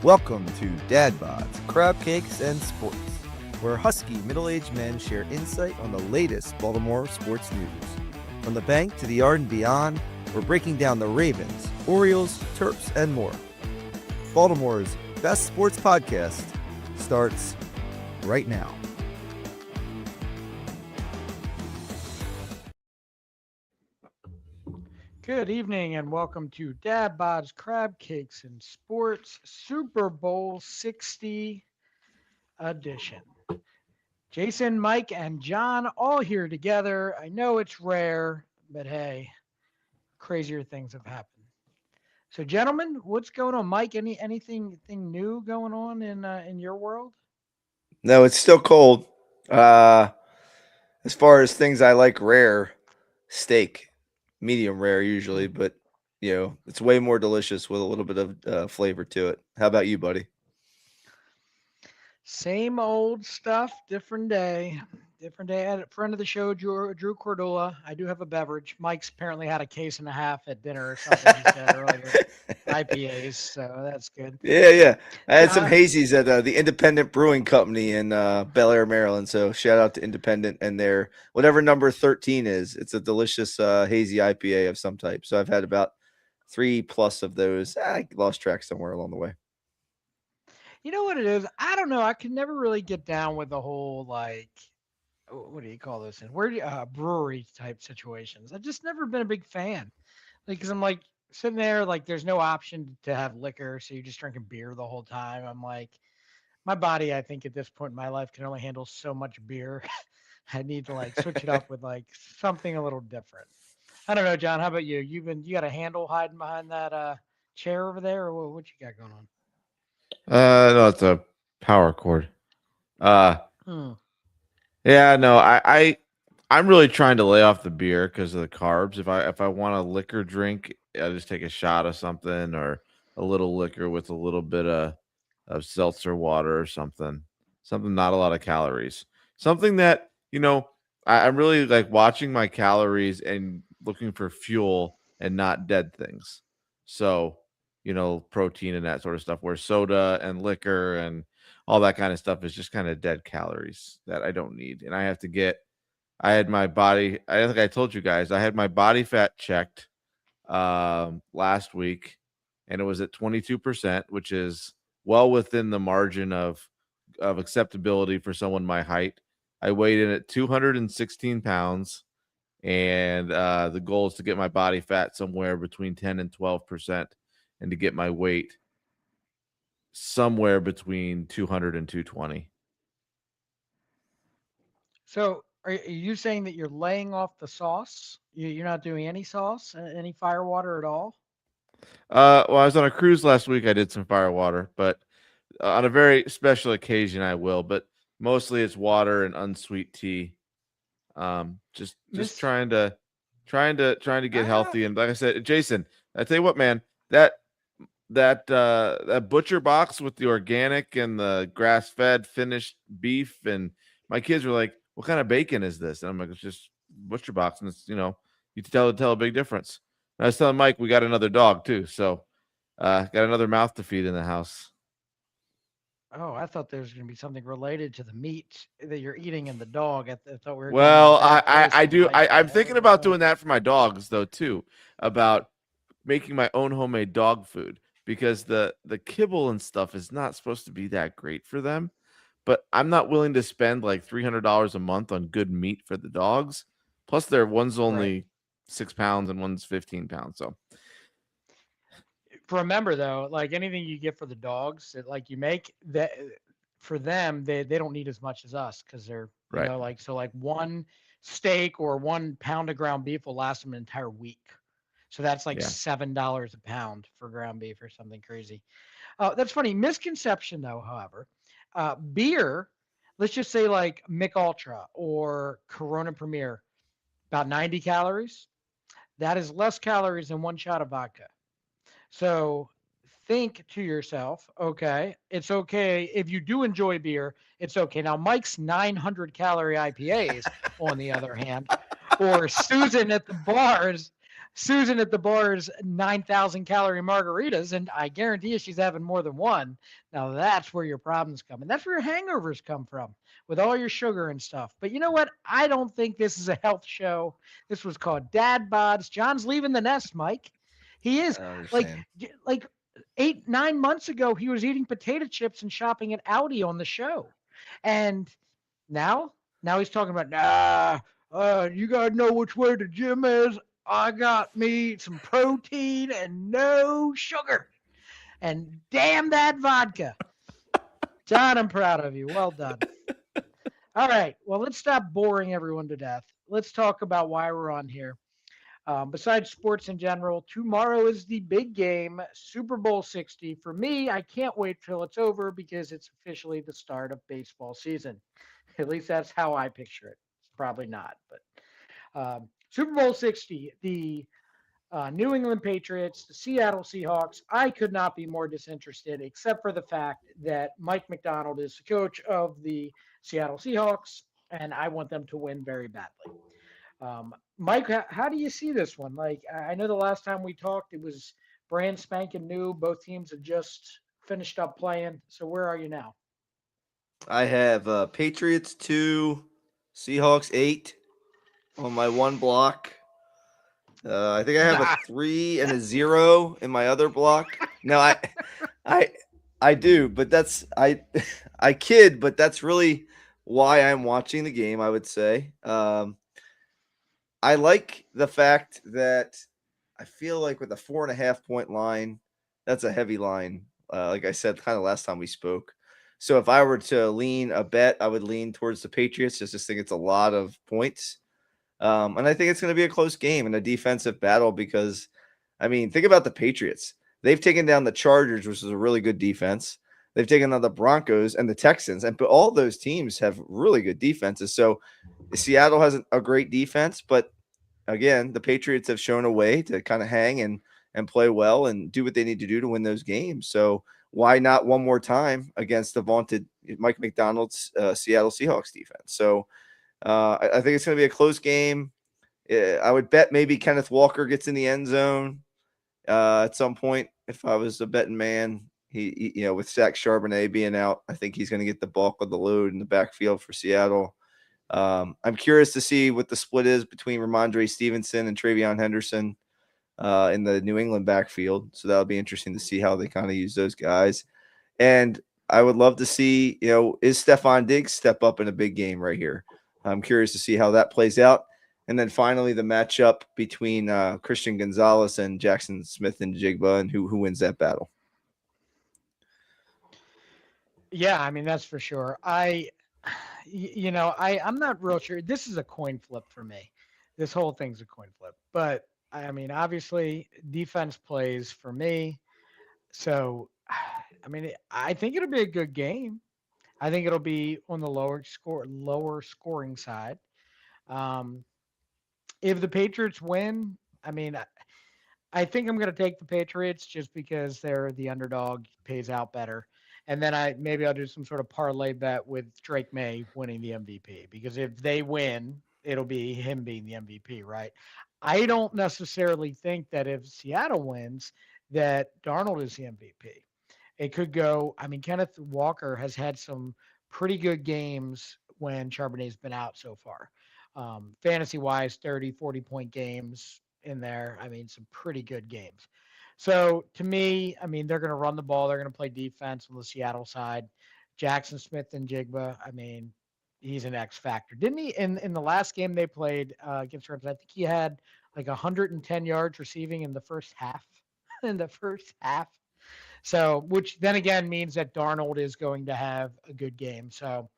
Welcome to Dad Bods, Crab Cakes, and Sports, where husky middle-aged men share insight on the latest Baltimore sports news. From the bank to the yard and beyond, we're breaking down the Ravens, Orioles, Terps, and more. Baltimore's best sports podcast starts right now. Good evening and welcome to Dad Bod's Crab Cakes and Sports Super Bowl 60 edition. Jason, Mike, and John all here together. I know it's rare, but hey, crazier things have happened. So, gentlemen, what's going on? Mike, anything new going on in your world? No, it's still cold. As far as things I like rare, steak, medium rare usually, but it's way more delicious with a little bit of flavor to it. How about you, buddy? Same old stuff, different day. Different day. I had a friend of the show, Drew Cordula. I do have a beverage. Mike's apparently had a case and a half at dinner or something he said earlier. IPAs, so that's good. Yeah. I had some John, hazies at the Independent Brewing Company in Bel Air, Maryland. So shout out to Independent and their whatever number 13 is. It's a delicious hazy IPA of some type. So I've had about 3+ of those. I lost track somewhere along the way. you know what it is? I don't know. I can never really get down with the whole like, what do you call those things? Brewery type situations. I've just never been a big fan. Like, cause I'm like sitting there, like there's no option to have liquor, so you're just drinking beer the whole time. I'm like, my body, I think at this point in my life can only handle so much beer. I need to like switch it up with like something a little different. I don't know, John. How about you? You got a handle hiding behind that chair over there, or what you got going on? No, it's a power cord. Uh, Hmm. yeah, no, I'm really trying to lay off the beer because of the carbs. If I want a liquor drink, I just take a shot of something or a little liquor with a little bit of seltzer water or something. Something not a lot of calories. Something that I'm really like watching my calories and looking for fuel and not dead things. So protein and that sort of stuff. Where soda and liquor and all that kind of stuff is just kind of dead calories that I don't need. And I had my body, I think I told you guys, I had my body fat checked last week and it was at 22%, which is well within the margin of acceptability for someone my height. I weighed in at 216 pounds and the goal is to get my body fat somewhere between 10 and 12% and to get my weight somewhere between 200 and 220. So, are you saying that you're laying off the sauce? You're not doing any sauce, any fire water at all? Well, I was on a cruise last week. I did some fire water, but on a very special occasion, I will. But mostly it's water and unsweet tea. Just Miss trying to get ah, healthy. And like I said, Jason, I tell you what, man, that butcher box with the organic and the grass fed finished beef, and my kids were like, "What kind of bacon is this?" And I'm like, "It's just butcher box," and it's you can tell a big difference. And I was telling Mike we got another dog too, so got another mouth to feed in the house. oh, I thought there was going to be something related to the meat that you're eating in the dog. I thought we were getting in a Well, bad place. I I'm do like, I'm thinking about doing that for my dogs though too, about making my own homemade dog food because the kibble and stuff is not supposed to be that great for them. But I'm not willing to spend like $300 a month on good meat for the dogs. Plus, one's right. only 6 pounds and one's 15 pounds. So Remember though, like anything you get for the dogs, like you make that for them, they don't need as much as us because they're right, like so like one steak or 1 pound of ground beef will last them an entire week. So that's like yeah. $7 a pound for ground beef or something crazy. That's funny. Misconception though, however, beer. Let's just say like Mick Ultra or Corona Premier, about 90 calories. That is less calories than one shot of vodka. So think to yourself, okay, it's okay if you do enjoy beer, it's okay. Now, Mike's 900 calorie IPAs, on the other hand, or Susan at the bars, Susan at the bar's 9,000 calorie margaritas, and I guarantee you she's having more than one. Now that's where your problems come, and that's where your hangovers come from with all your sugar and stuff. But you know what? I don't think this is a health show. This was called Dad Bods. John's leaving the nest, Mike. He is I don't like understand. like 8, 9 months ago. He was eating potato chips and shopping at Audi on the show, and now now he's talking about you gotta know which way the gym is. I got me some protein and no sugar. And damn that vodka. John, I'm proud of you. Well done. All right. Well, let's stop boring everyone to death. Let's talk about why we're on here. Besides sports in general, tomorrow is the big game, Super Bowl 60. For me, I can't wait till it's over because it's officially the start of baseball season. At least that's how I picture it. It's probably not, but Super Bowl 60, the New England Patriots, the Seattle Seahawks. I could not be more disinterested, except for the fact that Mike McDonald is the coach of the Seattle Seahawks, and I want them to win very badly. Mike, how do you see this one? Like, I know the last time we talked, it was brand spanking new. Both teams have just finished up playing. So where are you now? I have Patriots 2, Seahawks 8 on my one block. I think I have a 3 and a 0 in my other block. No, I, I do, but I kid, but that's really why I'm watching the game. I would say. I like the fact that I feel like with a 4.5 point line, that's a heavy line. Like I said, kind of last time we spoke. So if I were to lean a bet, I would lean towards the Patriots. Just think it's a lot of points. And I think it's going to be a close game and a defensive battle because, I mean, think about the Patriots. They've taken down the Chargers, which is a really good defense. They've taken down the Broncos and the Texans, and but all those teams have really good defenses. So Seattle has a great defense, but again, the Patriots have shown a way to kind of hang and play well and do what they need to do to win those games. So why not one more time against the vaunted Mike McDonald's Seattle Seahawks defense? So I think it's going to be a close game. I would bet maybe Kenneth Walker gets in the end zone at some point. If I was a betting man, with Zach Charbonnet being out, I think he's going to get the bulk of the load in the backfield for Seattle. I'm curious to see what the split is between Ramondre Stevenson and Travion Henderson in the New England backfield. So that'll be interesting to see how they kind of use those guys. And I would love to see, is Stephon Diggs step up in a big game right here? I'm curious to see how that plays out. And then finally, the matchup between Christian Gonzalez and Jackson Smith and Jigba, and who wins that battle. Yeah, I mean that's for sure. I'm not real sure. This is a coin flip for me. This whole thing's a coin flip. But I mean, obviously, defense plays for me. So, I mean, I think it'll be a good game. I think it'll be on the lower scoring side. Um, if the Patriots win, I mean, I think I'm going to take the Patriots just because they're the underdog, pays out better. And then I'll do some sort of parlay bet with Drake May winning the MVP because if they win, it'll be him being the MVP, right? I don't necessarily think that if Seattle wins, that Darnold is the MVP. It could go. I mean, Kenneth Walker has had some pretty good games when Charbonnet's been out so far. Fantasy wise, 30, 40 point games in there. I mean, some pretty good games. So to me, I mean, they're going to run the ball. They're going to play defense on the Seattle side. Jackson Smith and Jigba, I mean, he's an X factor. Didn't he in the last game they played against Rams? I think he had like 110 yards receiving in the first half. In the first half. So, which then again means that Darnold is going to have a good game. So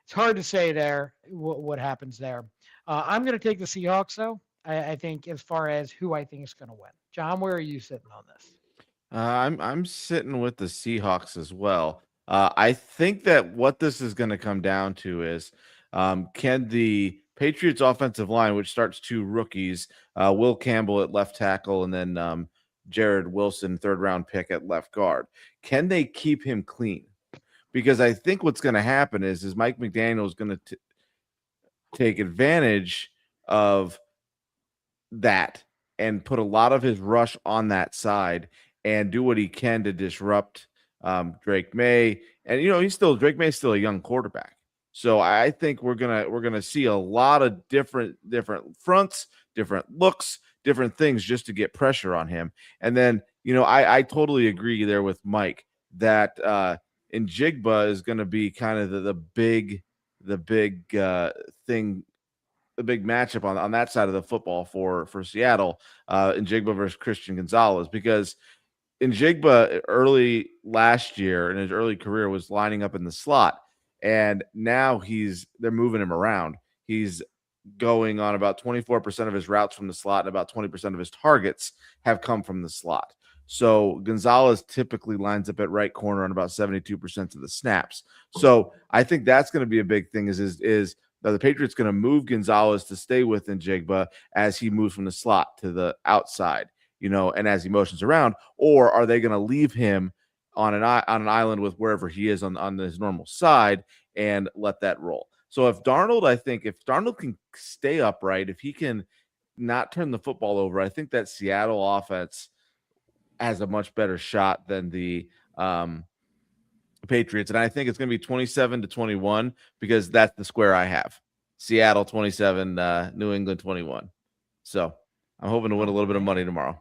it's hard to say there what happens there. I'm going to take the Seahawks, though. I think as far as who I think is going to win. John, where are you sitting on this? I'm sitting with the Seahawks as well. I think that what this is going to come down to is can the Patriots offensive line, which starts two rookies, Will Campbell at left tackle, and then Jared Wilson, third round pick at left guard, can they keep him clean? Because I think what's going to happen is Mike McDaniel is going to take advantage of that and put a lot of his rush on that side and do what he can to disrupt Drake May. And Drake May is still a young quarterback. So I think we're gonna see a lot of different fronts, different looks, different things just to get pressure on him. And then I totally agree there with Mike that Njigba is going to be kind of the big thing, the big matchup on that side of the football for Seattle, Njigba versus Christian Gonzalez, because Njigba early last year in his early career was lining up in the slot, and now they're moving him around. He's going on about 24% of his routes from the slot, and about 20% of his targets have come from the slot. So Gonzalez typically lines up at right corner on about 72% of the snaps. So I think that's going to be a big thing is the Patriots going to move Gonzalez to stay with Njigba as he moves from the slot to the outside, and as he motions around, or are they going to leave him on an island with wherever he is on his normal side and let that roll? So if Darnold can stay upright, if he can not turn the football over, I think that Seattle offense has a much better shot than the Patriots. And I think it's going to be 27-21 because that's the square I have. Seattle 27, New England 21. So I'm hoping to win a little bit of money tomorrow.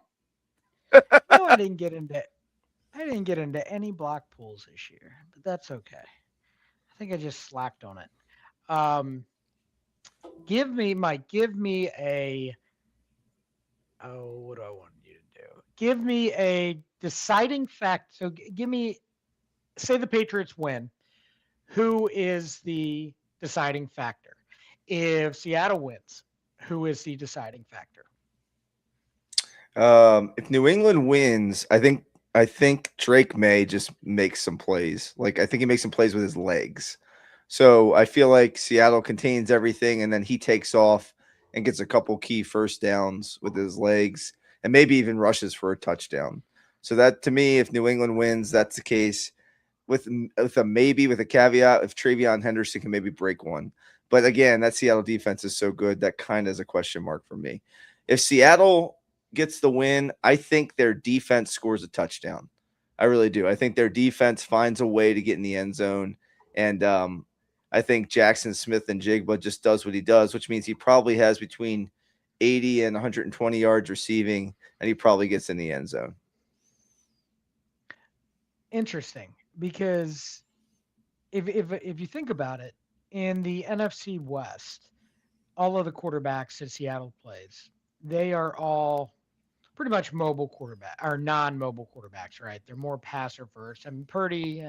I didn't get into any block pools this year, but that's okay. I think I just slacked on it. Give me a what do I want you to do? Give me a deciding fact. So say the Patriots win. Who is the deciding factor? If Seattle wins, who is the deciding factor? If New England wins, I think Drake May just makes some plays. Like I think he makes some plays with his legs. So I feel like Seattle contains everything, and then he takes off and gets a couple key first downs with his legs, and maybe even rushes for a touchdown. So that to me, if New England wins, that's the case. With a caveat, if Travion Henderson can maybe break one. But again, that Seattle defense is so good that kind of is a question mark for me. If Seattle gets the win, I think their defense scores a touchdown. I really do. I think their defense finds a way to get in the end zone. And I think Jackson Smith-Njigba just does what he does, which means he probably has between 80 and 120 yards receiving, and he probably gets in the end zone. Interesting, because if you think about it, in the NFC West, all of the quarterbacks that Seattle plays, they are all pretty much mobile quarterback or non-mobile quarterbacks, right? They're more passer first. I mean, Purdy.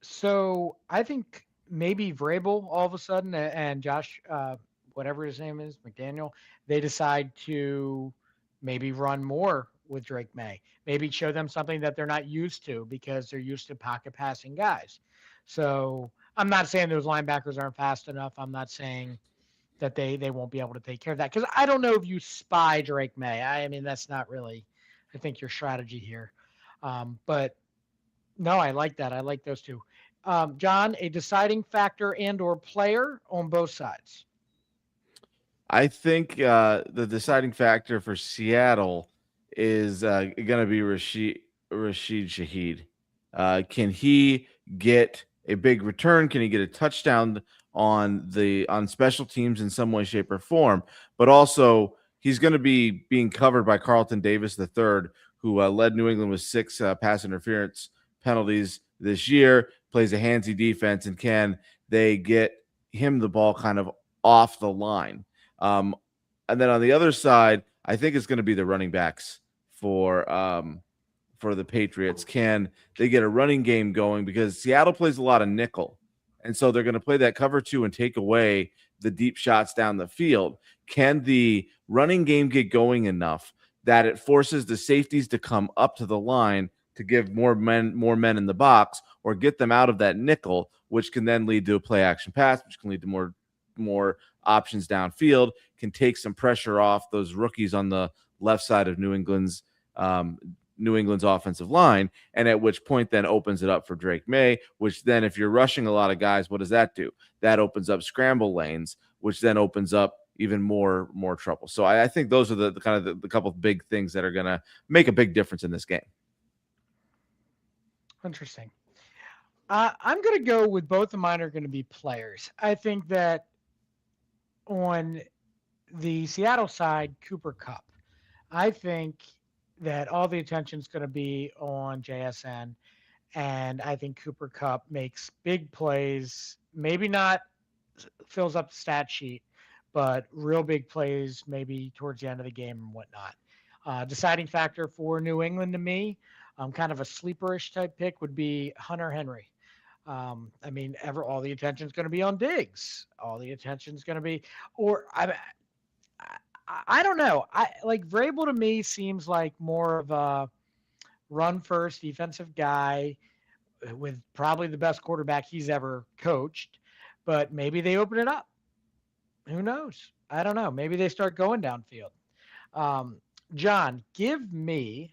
So I think maybe Vrabel all of a sudden and Josh, whatever his name is, McDaniel, they decide to maybe run more with Drake May. Maybe show them something that they're not used to because they're used to pocket passing guys. So I'm not saying those linebackers aren't fast enough. I'm not saying that they won't be able to take care of that, because I don't know if you spy Drake May. I mean, that's not really, I think, your strategy here. But no, I like that. I like those two. John, a deciding factor and or player on both sides. I think the deciding factor for Seattle is going to be Rashid Shaheed. Can he get a big return? Can he get a touchdown on special teams in some way, shape, or form? But also, he's going to be being covered by Carlton Davis III, who led New England with 6 pass interference penalties this year, plays a handsy defense, and can they get him the ball kind of off the line? And then on the other side, I think it's going to be the running backs for the Patriots. Can they get a running game going? Because Seattle plays a lot of nickel, and so they're going to play that cover 2 and take away the deep shots down the field. Can the running game get going enough that it forces the safeties to come up to the line to give more men in the box, or get them out of that nickel, which can then lead to a play action pass, which can lead to more options downfield, can take some pressure off those rookies on the left side of New England's offensive line, and at which point then opens it up for Drake May, which then if you're rushing a lot of guys, what does that do? That opens up scramble lanes, which then opens up, even more trouble. So I think those are the kind of the couple of big things that are going to make a big difference in this game. Interesting. I'm going to go with both of mine are going to be players. I think that on the Seattle side, Cooper Cup. I think that all the attention is going to be on JSN, and I think Cooper Cup makes big plays. Maybe not fills up the stat sheet, but real big plays maybe towards the end of the game and whatnot. Deciding factor for New England to me, kind of a sleeperish type pick would be Hunter Henry. I mean, all the attention is going to be on Diggs. All the attention is going to be, or I don't know. I like Vrabel to me seems like more of a run first defensive guy with probably the best quarterback he's ever coached, but maybe they open it up. Who knows? I don't know. Maybe they start going downfield. John, give me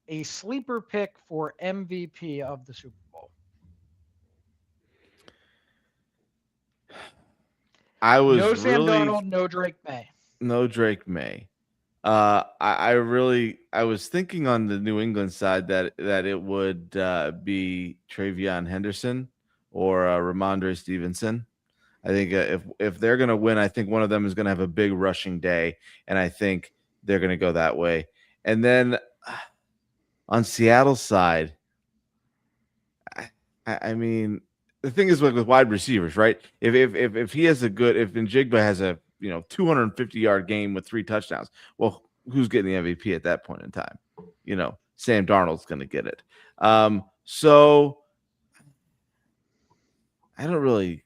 a sleeper pick for MVP of the Super Bowl. I was no Sam really Darnold, no Drake May. no Drake May. I was thinking on the New England side that it would be Travion Henderson or Ramondre Stevenson. I think if they're going to win, I think one of them is going to have a big rushing day, and I think they're going to go that way. And then on Seattle's side, I mean, the thing is with wide receivers, right? If he has if Njigba has a 250-yard game with 3 touchdowns, well, who's getting the MVP at that point in time? Sam Darnold's going to get it. So I don't really.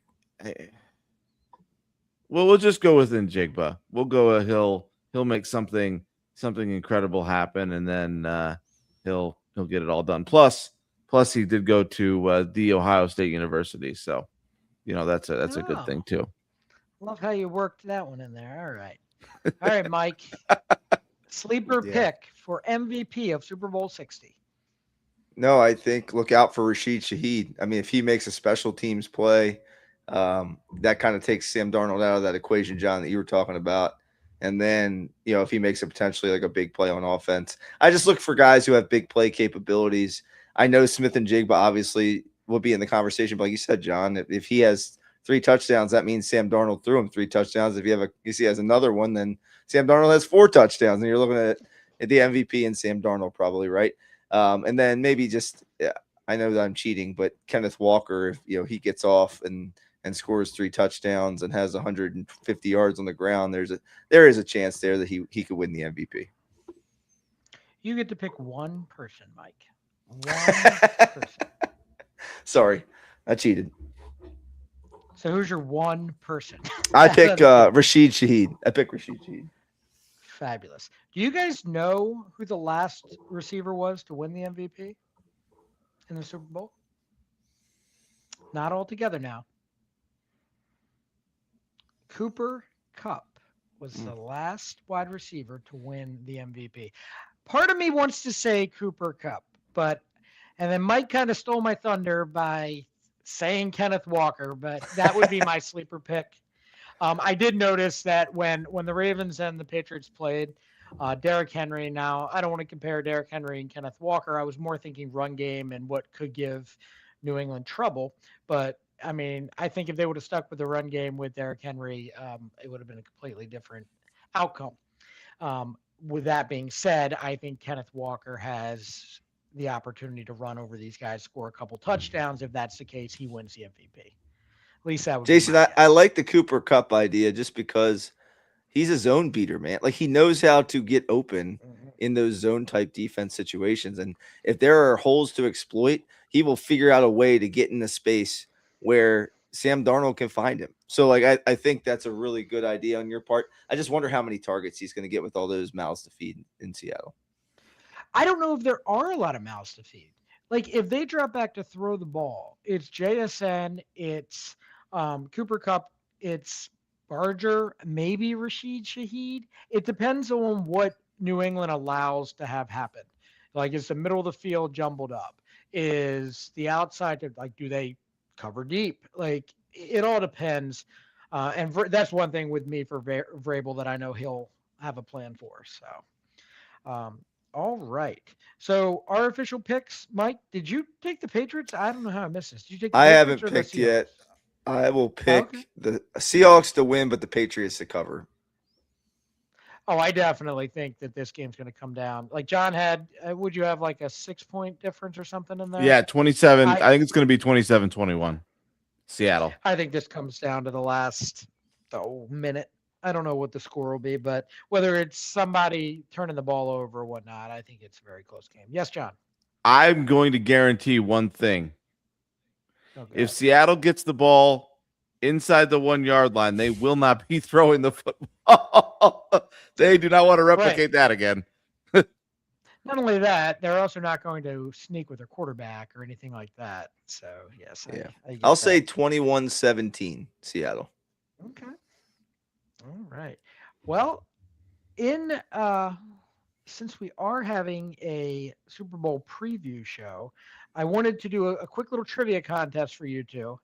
Well, we'll just go with Njigba. We'll go. He'll make something incredible happen, and then he'll get it all done. Plus he did go to the Ohio State University, so that's a good thing too. Love how you worked that one in there. All right, Mike. Sleeper pick for MVP of Super Bowl 60. No, I think look out for Rashid Shaheed. I mean, if he makes a special teams play, that kind of takes Sam Darnold out of that equation, John, that you were talking about. And then, if he makes a potentially like a big play on offense, I just look for guys who have big play capabilities. I know Smith and Jigba obviously will be in the conversation, but like you said, John, if he has 3 touchdowns, that means Sam Darnold threw him 3 touchdowns. If he has another one, then Sam Darnold has 4 touchdowns, and you're looking at the MVP and Sam Darnold probably, right? And then maybe just I know that I'm cheating, but Kenneth Walker, if he gets off and scores 3 touchdowns and has 150 yards on the ground, there is a chance there that he could win the MVP. You get to pick one person, Mike. One person. Sorry, I cheated. So who's your one person? I pick Rashid Shaheed. Fabulous. Do you guys know who the last receiver was to win the MVP in the Super Bowl? Not all together now. Cooper Kupp was the last wide receiver to win the MVP. Part of me wants to say Cooper Kupp, and then Mike kind of stole my thunder by saying Kenneth Walker, but that would be my sleeper pick. I did notice that when the Ravens and the Patriots played, Derrick Henry. Now, I don't want to compare Derrick Henry and Kenneth Walker. I was more thinking run game and what could give New England trouble. But, I mean, I think if they would have stuck with the run game with Derrick Henry, it would have been a completely different outcome. With that being said, I think Kenneth Walker has the opportunity to run over these guys, score a couple touchdowns. If that's the case, he wins the MVP. At least that would Jason, be my I guess. like the Cooper Kupp idea just because he's a zone beater, man. Like he knows how to get open in those zone type defense situations. And if there are holes to exploit, he will figure out a way to get in the space where Sam Darnold can find him. So like, I think that's a really good idea on your part. I just wonder how many targets he's going to get with all those mouths to feed in Seattle. I don't know if there are a lot of mouths to feed. Like if they drop back to throw the ball, it's JSN, it's Cooper Kupp, it's Barger, maybe Rashid Shaheed. It depends on what New England allows to have happen. Like is the middle of the field jumbled up? Is the outside like do they cover deep? Like it all depends. And that's one thing with me for Vrabel that I know he'll have a plan for. So, all right. So our official picks, Mike. Did you take the Patriots? I don't know how I missed this. Did you take the I Patriots haven't or the picked yet. Seahawks? I will Okay. pick the Seahawks to win, but the Patriots to cover. Oh, I definitely think that this game's going to come down. Like John had, would you have like a 6-point difference or something in there? Yeah, 27. I I think it's going to be 27-21. Seattle. I think this comes down to the last minute. I don't know what the score will be, but whether it's somebody turning the ball over or whatnot, I think it's a very close game. Yes, John. I'm going to guarantee one thing. Okay. If Seattle gets the ball inside the 1-yard line, they will not be throwing the football. They do not want to replicate that again. Not only that, they're also not going to sneak with their quarterback or anything like that. So, yes. Yeah. I get I'll that. say 21-17 Seattle. Okay. All right. Well, in since we are having a Super Bowl preview show, I wanted to do a quick little trivia contest for you two,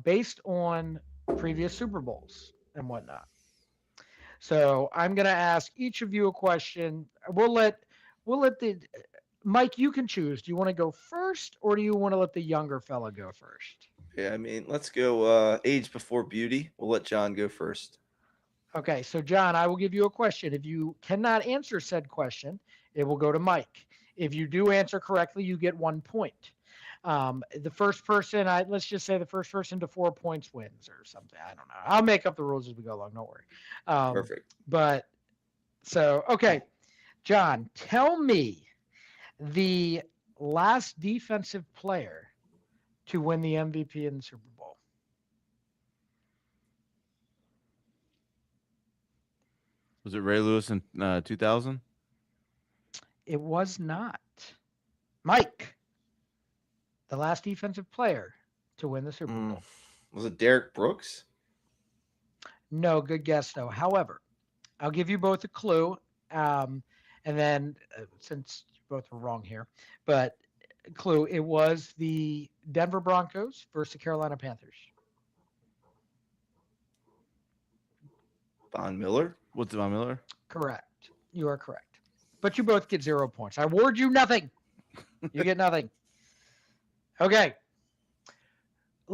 based on previous Super Bowls and whatnot. So I'm going to ask each of you a question. We'll let the Mike. You can choose. Do you want to go first, or do you want to let the younger fella go first? Yeah, I mean, let's go age before beauty. We'll let John go first. Okay, so John, I will give you a question. If you cannot answer said question, it will go to Mike. If you do answer correctly, you get 1 point. The first person, let's just say the first person to 4 points wins or something. I don't know. I'll make up the rules as we go along. Don't worry. Perfect. But so, okay, John, tell me the last defensive player to win the MVP in the Super Bowl. Was it Ray Lewis in 2000? It was not. Mike, the last defensive player to win the Super Bowl. Was it Derek Brooks? No, good guess though. However, I'll give you both a clue, and then since you both were wrong here, but clue, it was the Denver Broncos versus the Carolina Panthers. Von Miller? What's Von Miller? Correct. You are correct. But you both get 0 points. I award you nothing. You get nothing. Okay.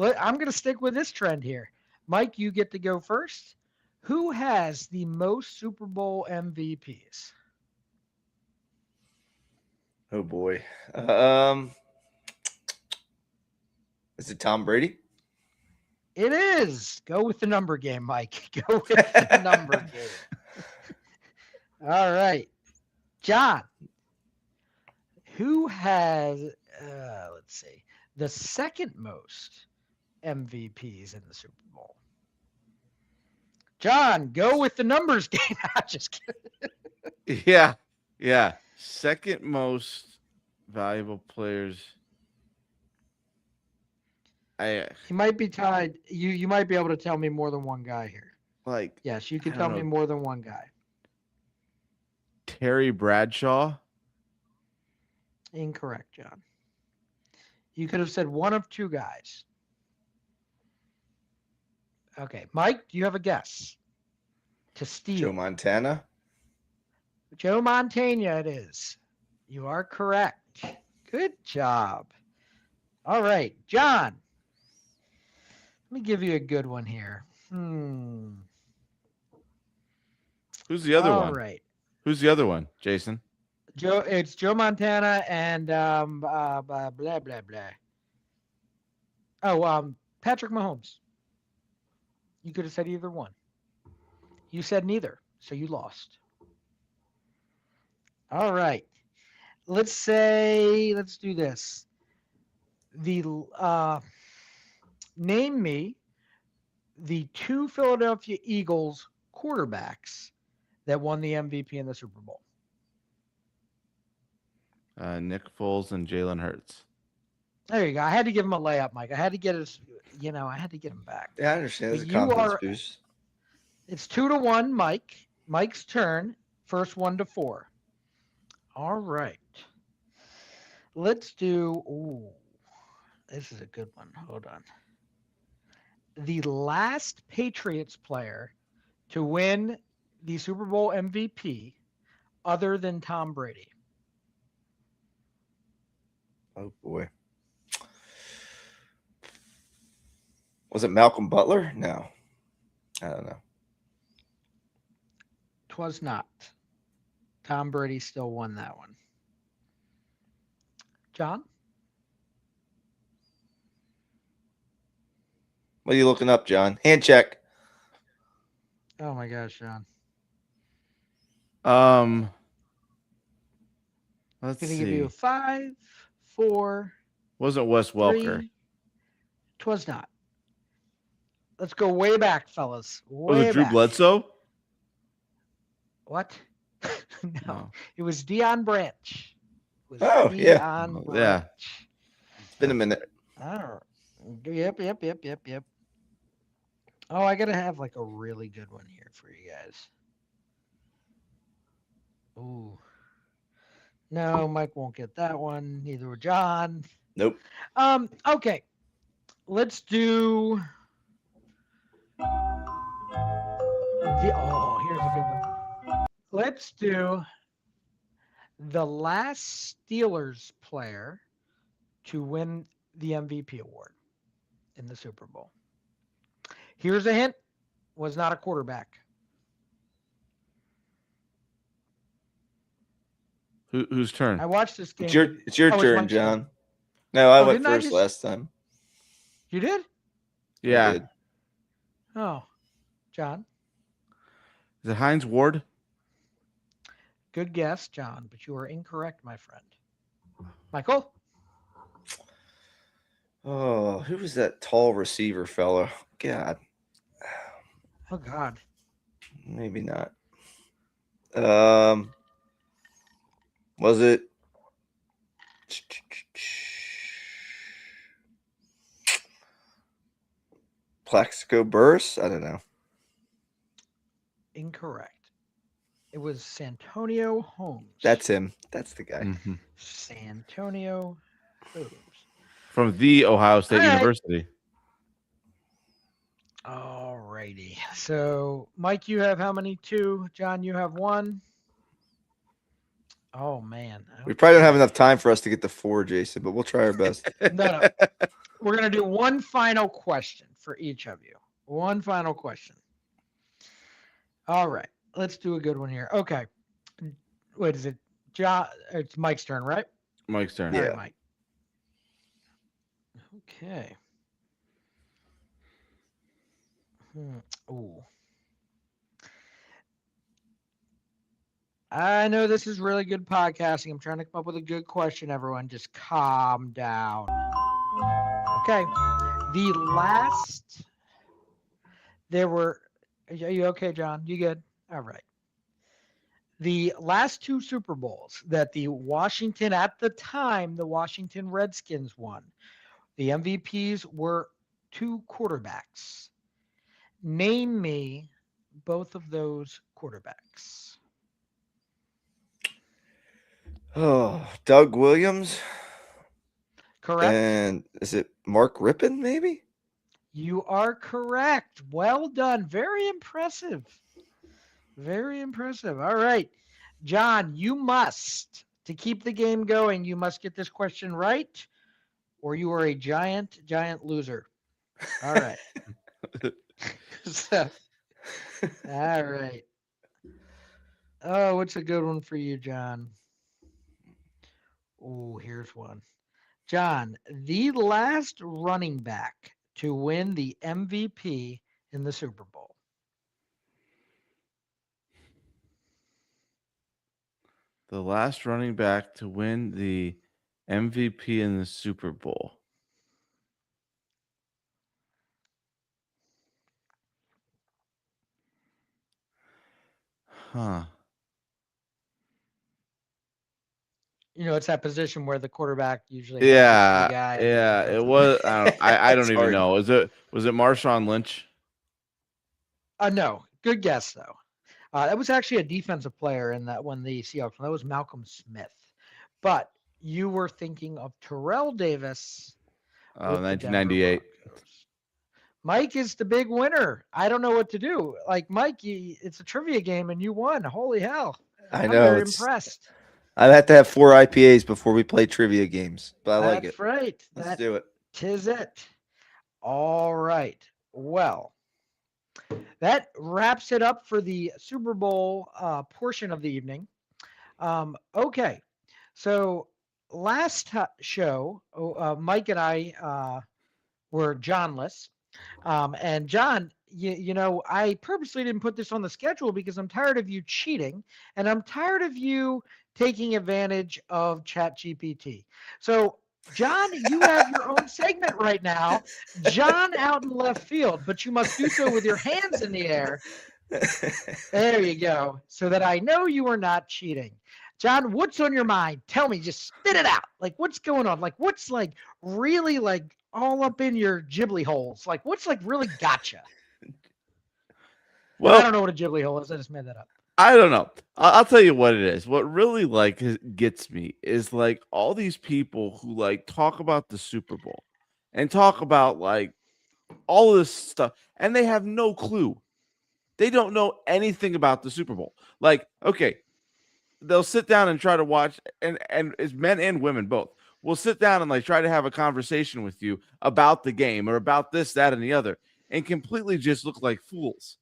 I'm going to stick with this trend here. Mike, you get to go first. Who has the most Super Bowl MVPs? Oh boy. Is it Tom Brady? It is. Go with the number game, Mike. Go with the number game. All right. John, who has, let's see, the second most MVPs in the Super Bowl? John, go with the numbers game. I'm just kidding. Yeah. Second most valuable players. You might be tied. You might be able to tell me more than one guy here. Like, Yes, you can I tell don't me know. more than one guy. Terry Bradshaw. Incorrect, John. You could have said one of two guys. Okay, Mike, do you have a guess? To steal. Joe Montana? Joe Montana it is. You are correct. Good job. All right, John. Let me give you a good one here. Who's the other one? All right. Who's the other one, Jason? It's Joe Montana and blah blah blah. Oh, Patrick Mahomes. You could have said either one. You said neither, so you lost. All right. Let's do this. Name me the two Philadelphia Eagles quarterbacks that won the MVP in the Super Bowl. Nick Foles and Jalen Hurts. There you go. I had to give him a layup, Mike. I had to get his, I had to get him back. Yeah, I understand. It's a But confidence boost. It's 2-1, Mike. Mike's turn. First 1-4. All right. Let's do. Ooh, this is a good one. Hold on. the last Patriots player to win the Super Bowl MVP other than Tom Brady? Oh boy. Was it Malcolm Butler? No. I don't know. 'Twas not. Tom Brady still won that one. John? What are you looking up, John? Hand check. Oh my gosh, John. Let's Gonna give you a see. 5, 4, Wasn't Wes Welker? 3. 'Twas not. Let's go way back, fellas. Was Way it Drew back. Bledsoe? What? No, No. it was Deion Branch. It was Oh, yeah. Deion Oh, yeah. Branch. It's been a minute. Oh, yep. Oh, I gotta have like a really good one here for you guys. Ooh. No, Mike won't get that one. Neither will John. Nope. Okay. Let's do here's a good one. Let's do the last Steelers player to win the MVP award in the Super Bowl. Here's a hint. Was not a quarterback. Whose turn? I watched this game. It's your Oh, it's turn, Mike's turn. John. No, I Oh, went didn't I first just- last time. You did? You Yeah. did. Oh, John. Is it Heinz Ward? Good guess, John, but you are incorrect, my friend. Michael? Oh, who was that tall receiver fellow? God, Oh, God. maybe not. Was it? Plaxico Burress? I don't know. Incorrect. It was Santonio Holmes. That's him. That's the guy. Mhm. Santonio Holmes. From the Ohio State All right. University. All righty. So, Mike, you have how many? 2. John, you have 1. Oh, man. We probably don't have enough time for us to get to 4, Jason, but we'll try our best. No. We're going to do one final question for each of you. One final question. All right. Let's do a good one here. Okay. Wait, is it John? It's Mike's turn, right? Mike's turn. All Yeah. right, Mike. Okay. Ooh. I know this is really good podcasting. I'm trying to come up with a good question, everyone. Just calm down. Okay. Are you okay, John? You good? All right. The last 2 Super Bowls that at the time, the Washington Redskins won, the MVPs were 2 quarterbacks. Name me both of those quarterbacks. Oh, Doug Williams. Correct? And is it Mark Rippon, maybe? You are correct. Well done. Very impressive. Very impressive. All right. John, to keep the game going, you must get this question right, or you are a giant loser. All right. So, all right. Oh, what's a good one for you, John? Oh, here's one. John, the last running back to win the MVP in the Super Bowl. The last running back to win the MVP in the Super Bowl. Huh. You know, it's that position where the quarterback usually Yeah, the guy. yeah. It was. I don't It's even hard. know. Was it Marshawn Lynch? No, good guess though. That was actually a defensive player in that when the Seahawks. That was Malcolm Smith, but you were thinking of Terrell Davis. With the Denver 1998. Broncos. Mike is the big winner. I don't know what to do. Like Mike, it's a trivia game and you won. Holy hell! I I'm know very it's. impressed. I'd have to have 4 IPAs before we play trivia games, but I like it. That's right. Let's That do it. tis it. All right. Well, that wraps it up for the Super Bowl portion of the evening. Okay. So last show, Mike and I were Johnless. And John, I purposely didn't put this on the schedule because I'm tired of you cheating and I'm tired of you taking advantage of ChatGPT. So, John, you have your own segment right now. John out in left field, but you must do so with your hands in the air. There you go. So that I know you are not cheating. John, what's on your mind? Tell me, just spit it out. Like, what's going on? Like, what's like really like all up in your ghibli holes? Like, what's like really gotcha? And I Well, don't know what a ghibli hole is. I just made that up. I don't know. I'll tell you what it is. What really like gets me is like all these people who like talk about the Super Bowl and talk about like all of this stuff, and they have no clue. They don't know anything about the Super Bowl. Like, okay, they'll sit down and try to watch, and it's men and women both will sit down and like try to have a conversation with you about the game or about this, that, and the other, and completely just look like fools.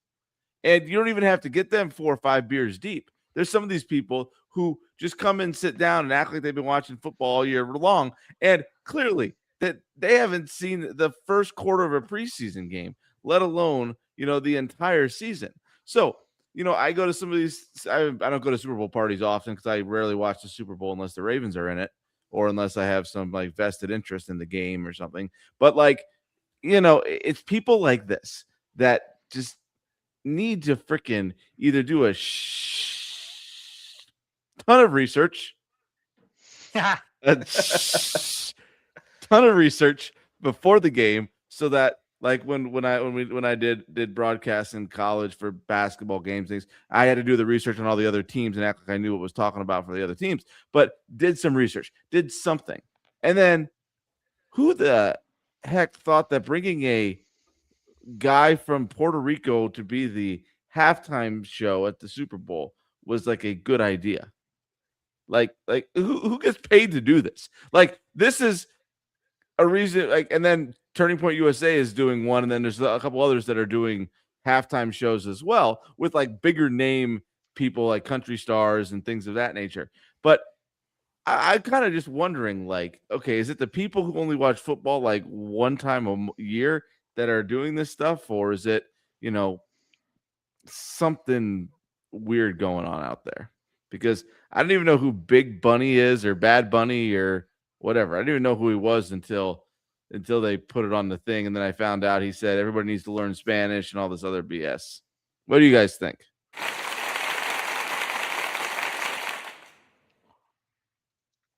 And you don't even have to get them 4 or 5 beers deep. There's some of these people who just come and sit down and act like they've been watching football all year long. And clearly that they haven't seen the first quarter of a preseason game, let alone, the entire season. So, I go to some of these, I don't go to Super Bowl parties often because I rarely watch the Super Bowl unless the Ravens are in it or unless I have some like vested interest in the game or something. But like, it's people like this that just need to freaking either do a ton of research, a ton of research before the game, so that like when I did broadcast in college for basketball games, things I had to do the research on all the other teams and act like I knew what was talking about for the other teams, but did some research, did something, and then who the heck thought that bringing a guy from Puerto Rico to be the halftime show at the Super Bowl was like a good idea. Like who gets paid to do this? Like this is a reason. Like, and then Turning Point USA is doing one, and then there's a couple others that are doing halftime shows as well with like bigger name people like country stars and things of that nature. But I'm kind of just wondering, like, okay, is it the people who only watch football like one time a year that are doing this stuff, or is it, something weird going on out there? Because I don't even know who Big Bunny is or Bad Bunny or whatever. I didn't even know who he was until they put it on the thing, and then I found out he said everybody needs to learn Spanish and all this other BS. What do you guys think?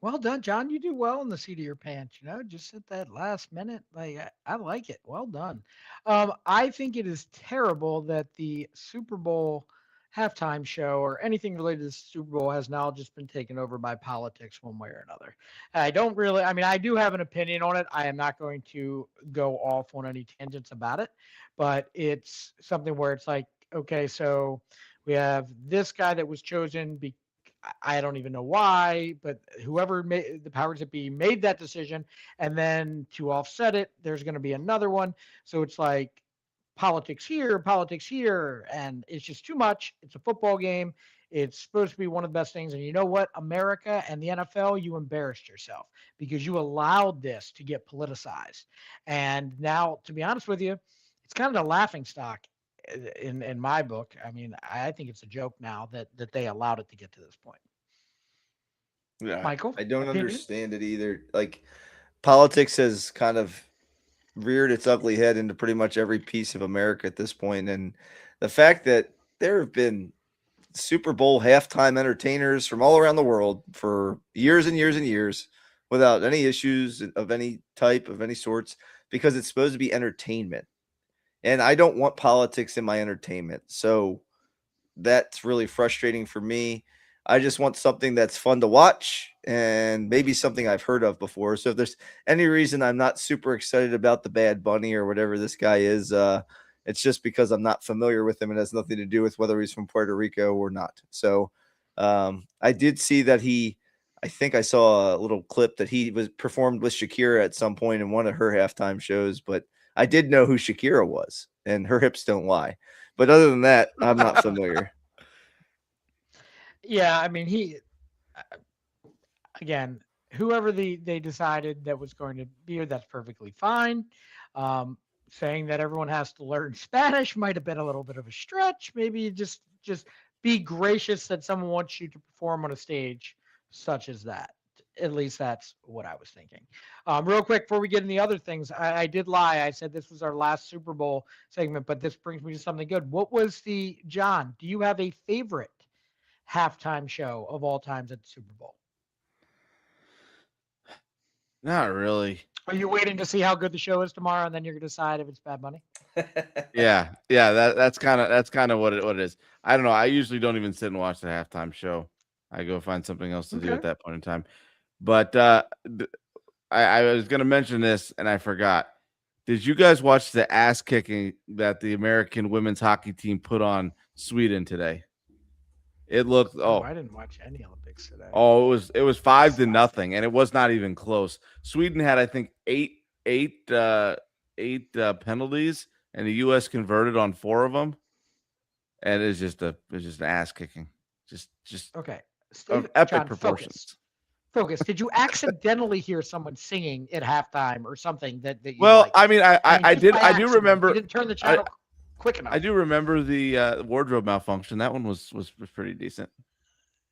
Well done, John. You do well in the seat of your pants. Just at that last minute. Like I like it. Well done. I think it is terrible that the Super Bowl halftime show or anything related to the Super Bowl has now just been taken over by politics one way or another. I don't really. I mean, I do have an opinion on it. I am not going to go off on any tangents about it, but it's something where it's like, okay, so we have this guy that was chosen I don't even know why, but whoever made the powers that be made that decision. And then to offset it, there's going to be another one. So it's like politics here. And it's just too much. It's a football game. It's supposed to be one of the best things. And you know what? America and the NFL, you embarrassed yourself because you allowed this to get politicized. And now, to be honest with you, it's kind of a laughing stock in my book. I mean, I think it's a joke now that they allowed it to get to this point. Yeah, Michael, I don't opinion? understand it either. Like politics has kind of reared its ugly head into pretty much every piece of America at this point, and the fact that there have been Super Bowl halftime entertainers from all around the world for years and years and years without any issues of any type of any sorts because it's supposed to be entertainment. And I don't want politics in my entertainment. So that's really frustrating for me. I just want something that's fun to watch and maybe something I've heard of before. So if there's any reason I'm not super excited about the Bad Bunny or whatever this guy is, it's just because I'm not familiar with him. It has nothing to do with whether he's from Puerto Rico or not. So I did see that I think I saw a little clip that he was performed with Shakira at some point in one of her halftime shows, but I did know who Shakira was, and her hips don't lie. But other than that, I'm not familiar. Yeah, I mean, again, whoever they decided that was going to be here, that's perfectly fine. Saying that everyone has to learn Spanish might have been a little bit of a stretch. Maybe just be gracious that someone wants you to perform on a stage such as that. At least that's what I was thinking. Real quick, before we get into the other things, I did lie. I said this was our last Super Bowl segment, but this brings me to something good. What was John, do you have a favorite halftime show of all times at the Super Bowl? Not really. Are you waiting to see how good the show is tomorrow, and then you're going to decide if it's Bad Bunny? Yeah. That's kind of what it is. I don't know. I usually don't even sit and watch the halftime show. I go find something else to do at that point in time. But I was going to mention this and I forgot. Did you guys watch the ass kicking that the American women's hockey team put on Sweden today? It looked I didn't watch any Olympics today. Oh, it was 5-0, and it was not even close. Sweden had, I think, eight penalties, and the U.S. converted on 4 of them. And it's just an ass kicking, just okay. Of epic John, proportions. Focus. Did you accidentally hear someone singing at halftime or something that you? Well, liked? I mean, I do remember. You didn't turn the channel quick enough. I do remember the wardrobe malfunction. That one was pretty decent.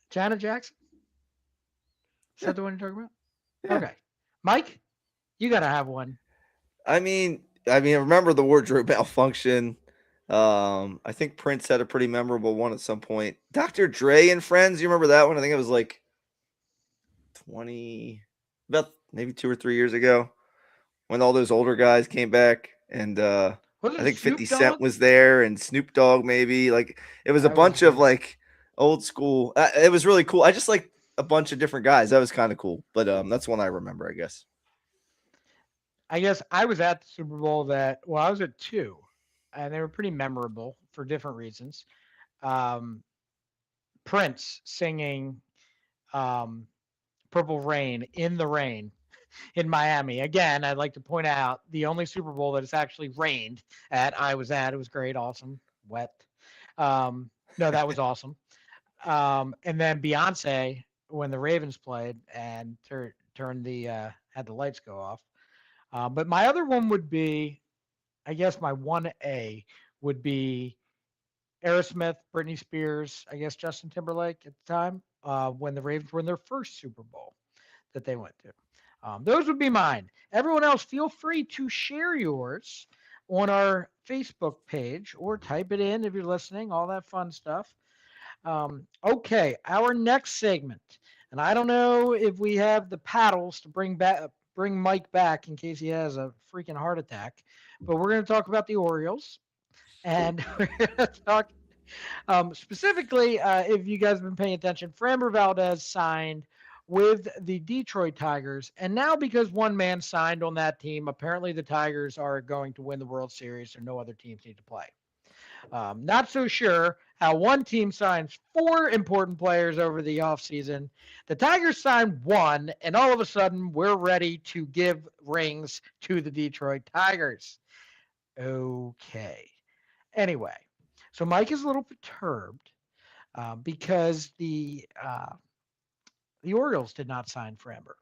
Janet Jackson? Is that the one you're talking about? Yeah. Okay. Mike, you got to have one. I mean, remember the wardrobe malfunction. I think Prince had a pretty memorable one at some point. Dr. Dre and Friends, you remember that one? I think it was like about maybe 2 or 3 years ago when all those older guys came back. And I think 50 Cent was there and Snoop Dogg maybe. Like, it was a bunch of like old school. It was really cool. I just like a bunch of different guys. That was kind of cool. But that's one I remember, I guess. I guess I was at the Super Bowl I was at 2, and they were pretty memorable for different reasons. Prince singing Purple Rain in the rain in Miami. Again, I'd like to point out the only Super Bowl that it's actually rained I was at. It was great, awesome, wet. No, that was awesome. And then Beyonce, when the Ravens played and turned had the lights go off. But my other one would be, I guess my 1A would be Aerosmith, Britney Spears, I guess Justin Timberlake at the time, when the Ravens were in their first Super Bowl that they went to. Those would be mine. Everyone else, feel free to share yours on our Facebook page or type it in if you're listening, all that fun stuff. Okay, our next segment, and I don't know if we have the paddles to bring Mike back in case he has a freaking heart attack, but we're going to talk about the Orioles, and we're going to talk specifically, if you guys have been paying attention, Framber Valdez signed with the Detroit Tigers, and now because one man signed on that team, apparently the Tigers are going to win the World Series, so no other teams need to play. Not so sure how one team signs 4 important players over the offseason. The Tigers signed 1, and all of a sudden, we're ready to give rings to the Detroit Tigers. Okay. Anyway, so Mike is a little perturbed because the Orioles did not sign Framber.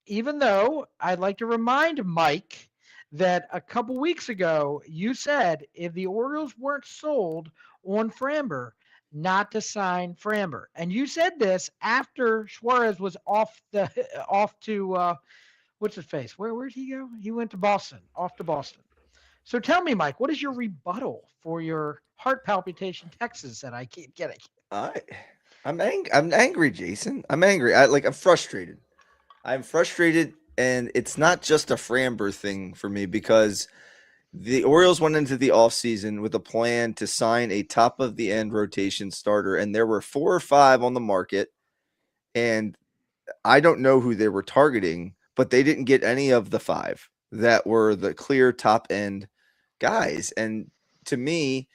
Even though I'd like to remind Mike that a couple weeks ago you said if the Orioles weren't sold on Framber, not to sign Framber. And you said this after Suarez was off to what's his face? Where'd he go? He went to Boston, off to Boston. So tell me, Mike, what is your rebuttal for your heart palpitation texts that I keep getting? I'm angry, Jason. I'm angry. I'm frustrated. I'm frustrated, and it's not just a Framber thing for me because The Orioles went into the offseason with a plan to sign a top of the end rotation starter, and there were 4 or 5 on the market. And I don't know who they were targeting, but they didn't get any of the 5 that were the clear top end guys. And to me,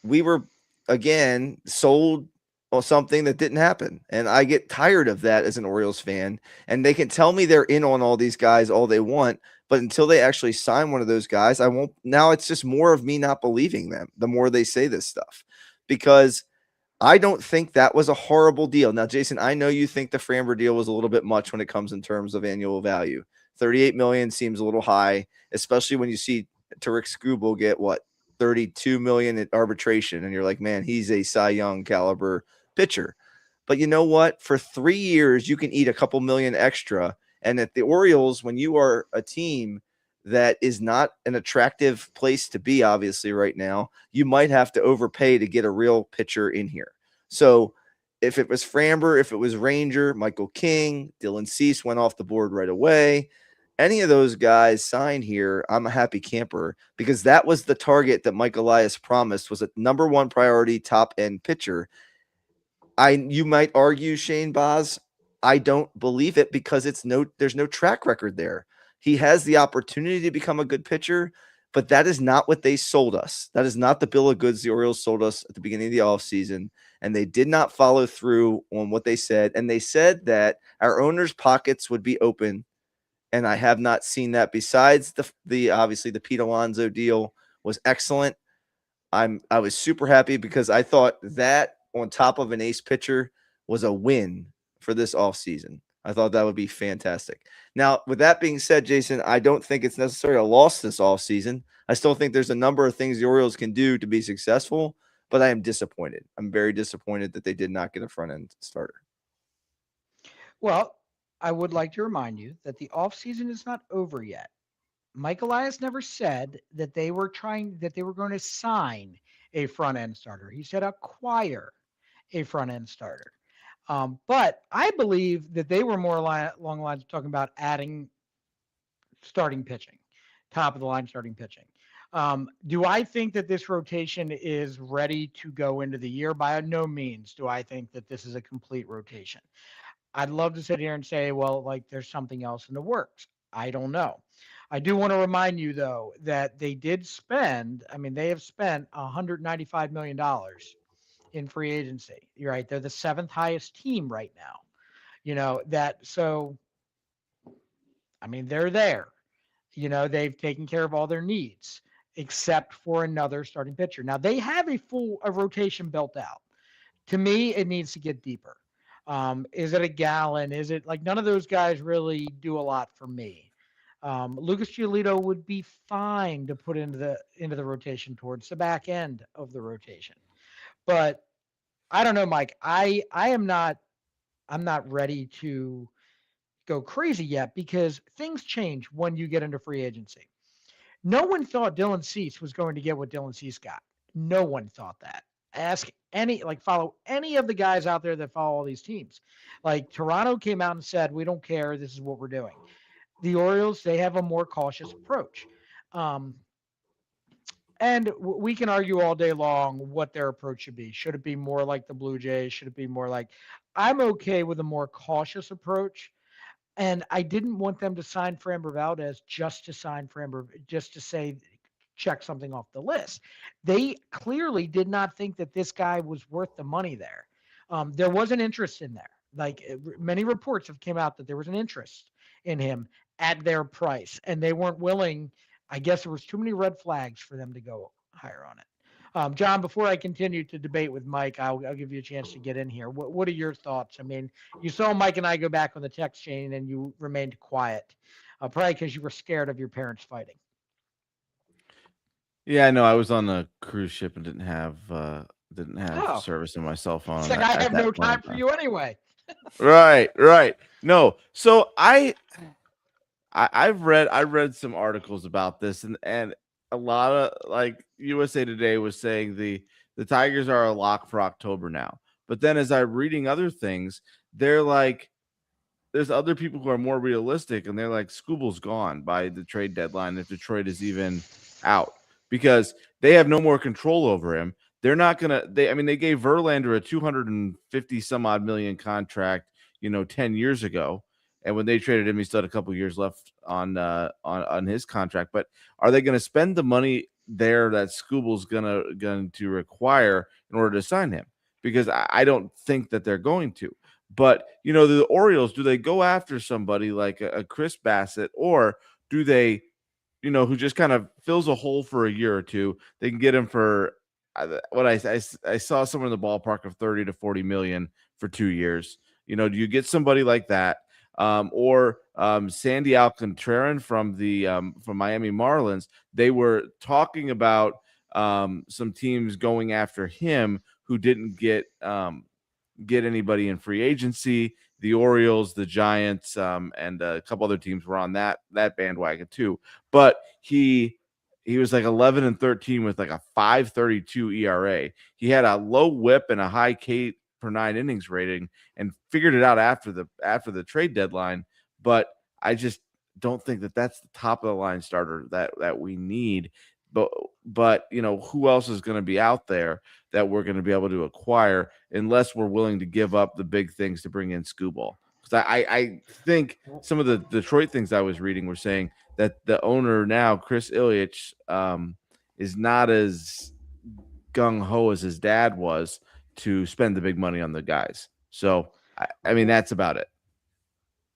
we were again sold on something that didn't happen. And I get tired of that as an Orioles fan. And they can tell me they're in on all these guys all they want, but until they actually sign one of those guys, I won't. Now it's just more of me not believing them the more they say this stuff, because I don't think that was a horrible deal. Now, Jason, I know you think the Framber deal was a little bit much when it comes in terms of annual value. 38 million seems a little high, especially when you see Tarek Skubal get what, 32 million at arbitration, and you're like, man, he's a Cy Young caliber pitcher. But you know what? For 3 years, you can eat a couple million extra. And at the Orioles, when you are a team that is not an attractive place to be, obviously, right now, you might have to overpay to get a real pitcher in here. So if it was Framber, if it was Ranger, Michael King, Dylan Cease went off the board right away. Any of those guys sign here, I'm a happy camper, because that was the target that Mike Elias promised, was a number 1 priority top end pitcher. You might argue, Shane Boz, I don't believe it, because there's no track record there. He has the opportunity to become a good pitcher, but that is not what they sold us. That is not the bill of goods the Orioles sold us at the beginning of the offseason, and they did not follow through on what they said. And they said that our owners' pockets would be open, and I have not seen that. Besides the obviously the Pete Alonso deal was excellent. I was super happy because I thought that on top of an ace pitcher was a win for this offseason. I thought that would be fantastic. Now, with that being said, Jason, I don't think it's necessarily a loss this offseason. I still think there's a number of things the Orioles can do to be successful, but I am disappointed. I'm very disappointed that they did not get a front end starter. Well, I would like to remind you that the offseason is not over yet. Mike Elias never said that they were going to sign a front end starter. He said acquire a front end starter. But I believe that they were more along the lines of talking about adding starting pitching, top of the line starting pitching. Do I think that this rotation is ready to go into the year? By no means do I think that this is a complete rotation. I'd love to sit here and say, well, like there's something else in the works. I don't know. I do want to remind you, though, that they have spent $195 million in free agency. You're right. They're the 7th highest team right now. They're there. They've taken care of all their needs except for another starting pitcher. Now they have a rotation built out. To me, it needs to get deeper. Is it a Gallon? Is it like none of those guys really do a lot for me? Lucas Giolito would be fine to put into the rotation towards the back end of the rotation, but I don't know, Mike. I'm not ready to go crazy yet because things change when you get into free agency. No one thought Dylan Cease was going to get what Dylan Cease got. No one thought that. Follow any of the guys out there that follow all these teams. Like Toronto came out and said, we don't care. This is what we're doing. The Orioles, they have a more cautious approach. And we can argue all day long what their approach should be. Should it be more like the Blue Jays? Should it be more like, I'm okay with a more cautious approach. And I didn't want them to sign Framber Valdez just to sign Framber, just to say, check something off the list. They clearly did not think that this guy was worth the money there. There was an interest in there. Like many reports have came out that there was an interest in him at their price, and they weren't willing. I guess there was too many red flags for them to go higher on it. John, before I continue to debate with Mike, I'll give you a chance to get in here. What are your thoughts? I mean, you saw Mike and I go back on the text chain, and you remained quiet, probably because you were scared of your parents fighting. Yeah, no, I was on a cruise ship and didn't have Oh, service in my cell phone. it's like at I have that no point time in for time. you anyway. Right. No, so I read some articles about this, and a lot of like USA Today was saying the Tigers are a lock for October now. But then as I'm reading other things, they're like there's other people who are more realistic, and they're like Skubal's gone by the trade deadline if Detroit is even out because they have no more control over him. They're not gonna. They gave Verlander a 250 some odd million contract, 10 years ago, and when they traded him, he still had a couple years left on his contract. But are they going to spend the money there that Scooble's going to require in order to sign him? Because I don't think that they're going to. But the Orioles, do they go after somebody like a Chris Bassett, or do they, who just kind of fills a hole for a year or two? They can get him for what I saw somewhere in the ballpark of 30 to 40 million for 2 years. Do you get somebody like that? Or Sandy Alcantara from Miami Marlins? They were talking about some teams going after him who didn't get anybody in free agency. The Orioles, the Giants, and a couple other teams were on that bandwagon too. But he was like 11-13 with like a 5.32 ERA. He had a low WHIP and a high K per 9 innings rating, and figured it out after the trade deadline. But I just don't think that that's the top of the line starter that we need. But who else is going to be out there that we're going to be able to acquire unless we're willing to give up the big things to bring in Scooball? Because I think some of the Detroit things I was reading were saying that the owner now, Chris Ilyich, is not as gung-ho as his dad was to spend the big money on the guys. So, I mean, that's about it.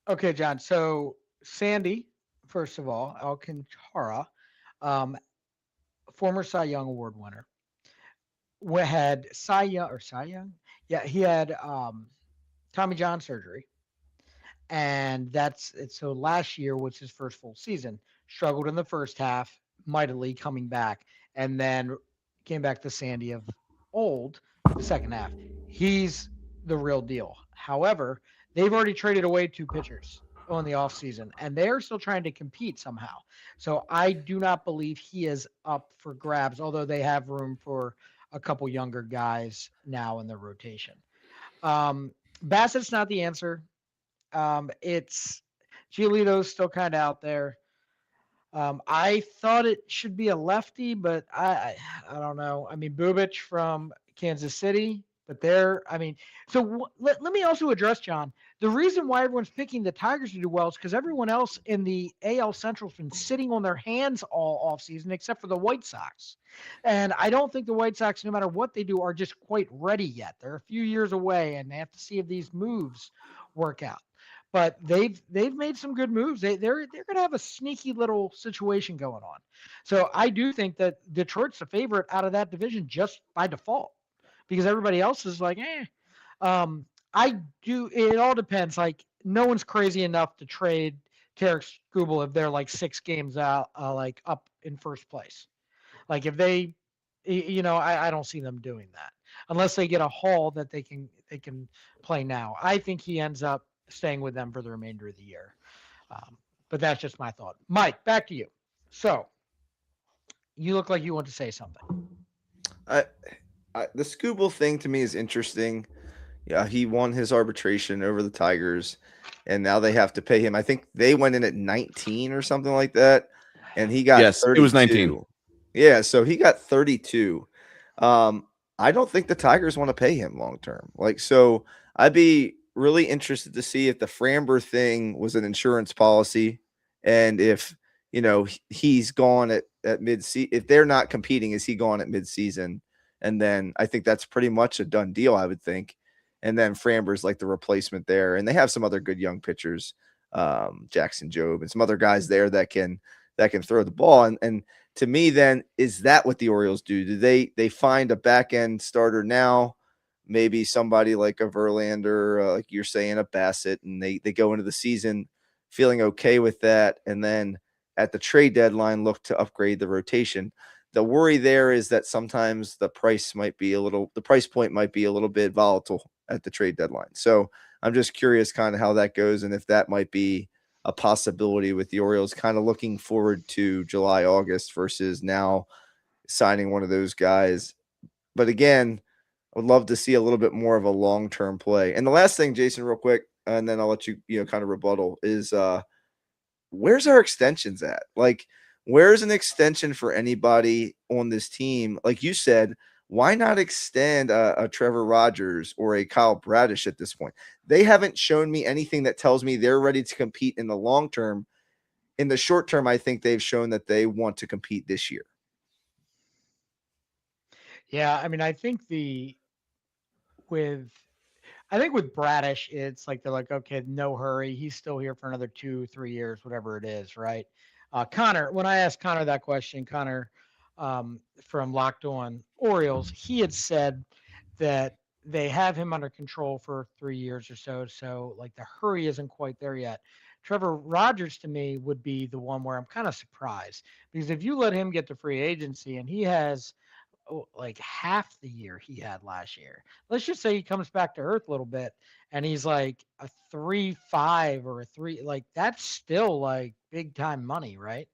Okay, John. So Sandy, first of all, Alcantara, former Cy Young Award winner, had Cy Young? Yeah, he had Tommy John surgery, and so last year was his first full season. Struggled in the first half, mightily coming back, and then came back to Sandy of old the second half. He's the real deal. However, they've already traded away 2 pitchers on the offseason, and they're still trying to compete somehow. So I do not believe he is up for grabs, although they have room for a couple younger guys now in the rotation. Bassett's not the answer. It's Giolito's still kind of out there. I thought it should be a lefty, but I don't know. I mean, Bubich from Kansas City, but let me also address, John, the reason why everyone's picking the Tigers to do well is because everyone else in the AL Central's been sitting on their hands all offseason except for the White Sox. And I don't think the White Sox, no matter what they do, are just quite ready yet. They're a few years away, and they have to see if these moves work out. But they've made some good moves. They're going to have a sneaky little situation going on. So I do think that Detroit's the favorite out of that division just by default, because everybody else is like, eh. It all depends. Like, no one's crazy enough to trade Tarek Skubal if they're like 6 games out, like up in first place. Like if they, I don't see them doing that unless they get a haul that they can play now. I think he ends up staying with them for the remainder of the year. But that's just my thought. Mike, back to you. So you look like you want to say something. The Skubal thing to me is interesting. Yeah, he won his arbitration over the Tigers, and now they have to pay him. I think they went in at 19 or something like that, and he got 32. It was 19. Yeah, so he got 32. I don't think the Tigers want to pay him long term. So I'd be really interested to see if the Framber thing was an insurance policy, and if he's gone at mid-season. If they're not competing, is he gone at mid-season? And then I think that's pretty much a done deal, I would think. And then Framber's like the replacement there, and they have some other good young pitchers, Jackson Jobe and some other guys there that can throw the ball. And to me, then, is that what the Orioles do? Do they find a back end starter now? Maybe somebody like a Verlander, like you're saying, a Bassett, and they go into the season feeling okay with that, and then at the trade deadline look to upgrade the rotation. The worry there is that sometimes the price point might be a little bit volatile at the trade deadline. So I'm just curious kind of how that goes, and if that might be a possibility with the Orioles kind of looking forward to July, August versus now signing one of those guys. But again, I would love to see a little bit more of a long-term play. And the last thing, Jason, real quick, and then I'll let you, kind of rebuttal, is where's our extensions at? Like, Where's an extension for anybody on this team? Like you said, why not extend a Trevor Rogers or a Kyle Bradish at this point? They haven't shown me anything that tells me they're ready to compete in the long term. In the short term, I think they've shown that they want to compete this year. Yeah, I mean, with I think with Bradish, it's like they're like, okay, no hurry. He's still here for another 2, 3 years, whatever it is, right? Connor, when I asked Connor that question, Connor from Locked On Orioles, he had said that they have him under control for 3 years or so. So like the hurry isn't quite there yet. Trevor Rogers to me would be the one where I'm kind of surprised because if you let him get to free agency and he has like half the year he had last year. Let's just say he comes back to earth a little bit and he's like a 3.5 or a 3, like that's still like big time money, right?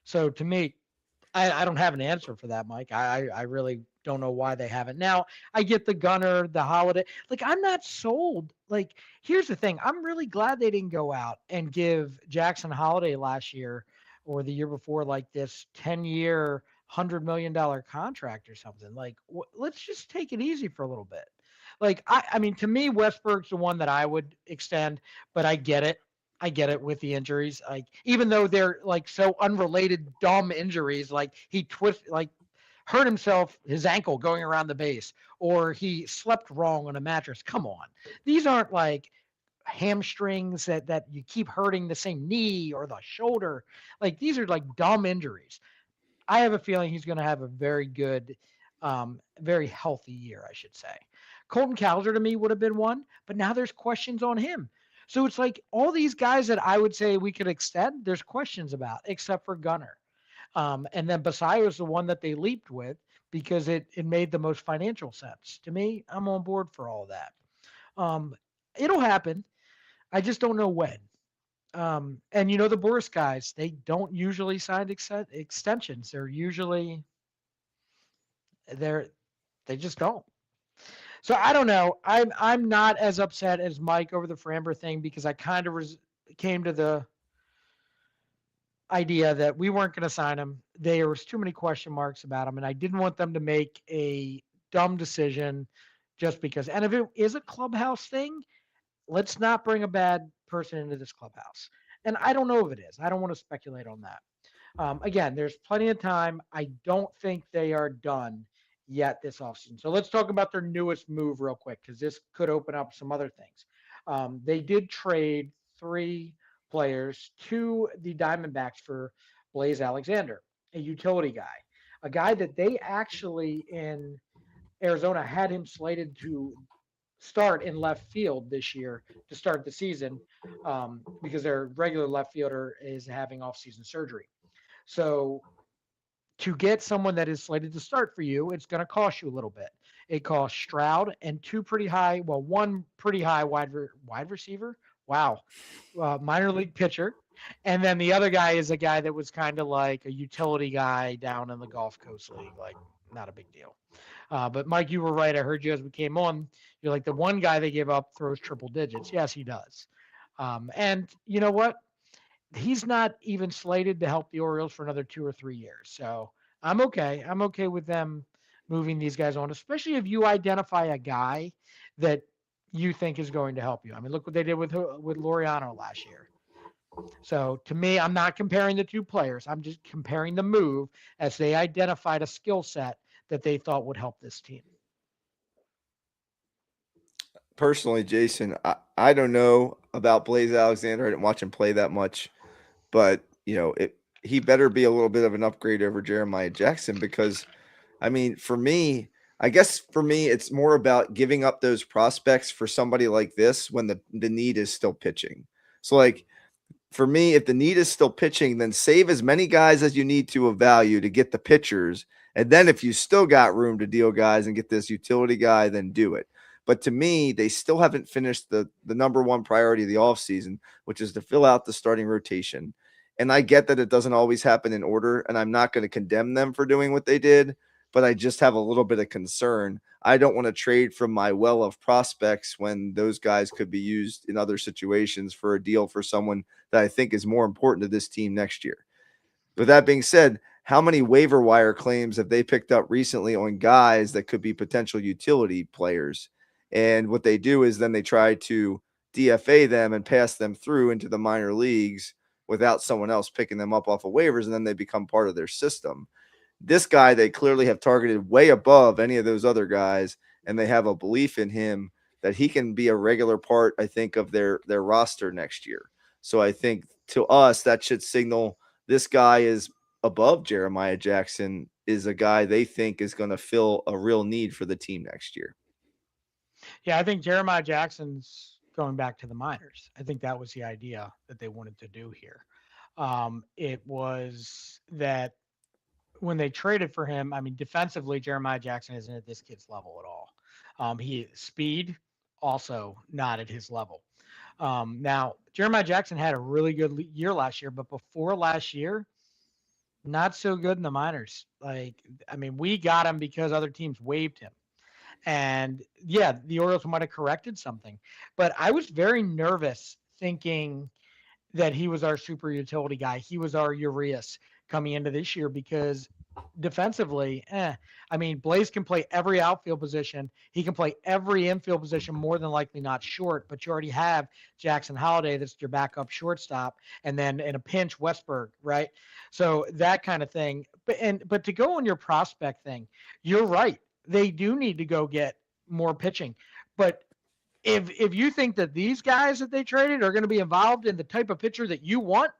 So to me, I don't have an answer for that, Mike. I really don't know why they haven't. Now, I get the Gunner, the Holiday. Like, I'm not sold. Like, here's the thing. I'm really glad they didn't go out and give Jackson Holiday last year or the year before like this 10-year, $100 million contract or something. Like, let's just take it easy for a little bit. Like, I mean, to me, Westberg's the one that I would extend, but I get it. I get it with the injuries. Like even though they're like so unrelated, dumb injuries, like like hurt himself, his ankle going around the base, or he slept wrong on a mattress. Come on, these aren't like hamstrings that you keep hurting the same knee or the shoulder. Like these are like dumb injuries. I have a feeling he's going to have a very good, very healthy year, I should say. Colton Cowser to me would have been one, but now there's questions on him. So it's like all these guys that I would say we could extend, there's questions about, except for Gunner. And then Basayo is the one that they leaped with because it made the most financial sense. To me, I'm on board for all of that. It'll happen. I just don't know when. And the Boris guys, they don't usually sign extensions. They're they just don't. So I don't know. I'm not as upset as Mike over the Framber thing because I kind of came to the idea that we weren't going to sign him. There was too many question marks about him, and I didn't want them to make a dumb decision just because. And if it is a clubhouse thing, let's not bring a bad person into this clubhouse. And I don't know if it is. I don't want to speculate on that. Again, there's plenty of time. I don't think they are done yet this offseason. So let's talk about their newest move real quick because this could open up some other things. They did trade 3 players to the Diamondbacks for Blaze Alexander, a utility guy, a guy that they actually in Arizona had him slated to start in left field this year to start the season because their regular left fielder is having offseason surgery. So to get someone that is slated to start for you, it's going to cost you a little bit. It costs Stroud and one pretty high wide receiver. Wow. Minor league pitcher. And then the other guy is a guy that was kind of like a utility guy down in the Gulf Coast League. Like, not a big deal. But Mike, you were right. I heard you as we came on. You're like the one guy they give up throws triple digits. Yes, he does. And you know what? He's not even slated to help the Orioles for another 2 or 3 years. So I'm okay. I'm okay with them moving these guys on, especially if you identify a guy that you think is going to help you. I mean, look what they did with Laureano last year. So to me, I'm not comparing the 2 players. I'm just comparing the move as they identified a skill set that they thought would help this team. Personally, Jason, I don't know about Blaze Alexander. I didn't watch him play that much, but he better be a little bit of an upgrade over Jeremiah Jackson because, I mean, I guess for me, it's more about giving up those prospects for somebody like this when the need is still pitching. So like for me, if the need is still pitching, then save as many guys as you need to of value to get the pitchers. And then if you still got room to deal guys and get this utility guy, then do it. But to me, they still haven't finished the number one priority of the offseason, which is to fill out the starting rotation. And I get that it doesn't always happen in order, and I'm not going to condemn them for doing what they did, but I just have a little bit of concern. I don't want to trade from my well of prospects when those guys could be used in other situations for a deal for someone that I think is more important to this team next year. With that being said, how many waiver wire claims have they picked up recently on guys that could be potential utility players? And what they do is then they try to DFA them and pass them through into the minor leagues without someone else picking them up off of waivers, and then they become part of their system. This guy they clearly have targeted way above any of those other guys, and they have a belief in him that he can be a regular part, I think, of their roster next year. So I think to us that should signal this guy is above Jeremiah Jackson, is a guy they think is going to fill a real need for the team next year. Yeah, I think Jeremiah Jackson's going back to the minors. I think that was the idea that they wanted to do here. It was that when they traded for him, I mean, defensively, Jeremiah Jackson isn't at this kid's level at all. He speed also not at his level. Now, Jeremiah Jackson had a really good year last year, but before last year, not so good in the minors. Like, I mean, we got him because other teams waived him. And yeah, the Orioles might have corrected something, but I was very nervous thinking that he was our super utility guy. He was our Urias coming into this year because defensively, I mean, Blaze can play every outfield position. He can play every infield position, more than likely not short, but you already have Jackson Holiday, that's your backup shortstop, and then in a pinch, Westberg, right? So that kind of thing. But to go on your prospect thing, you're right. They do need to go get more pitching. But if you think that these guys that they traded are going to be involved in the type of pitcher that you want,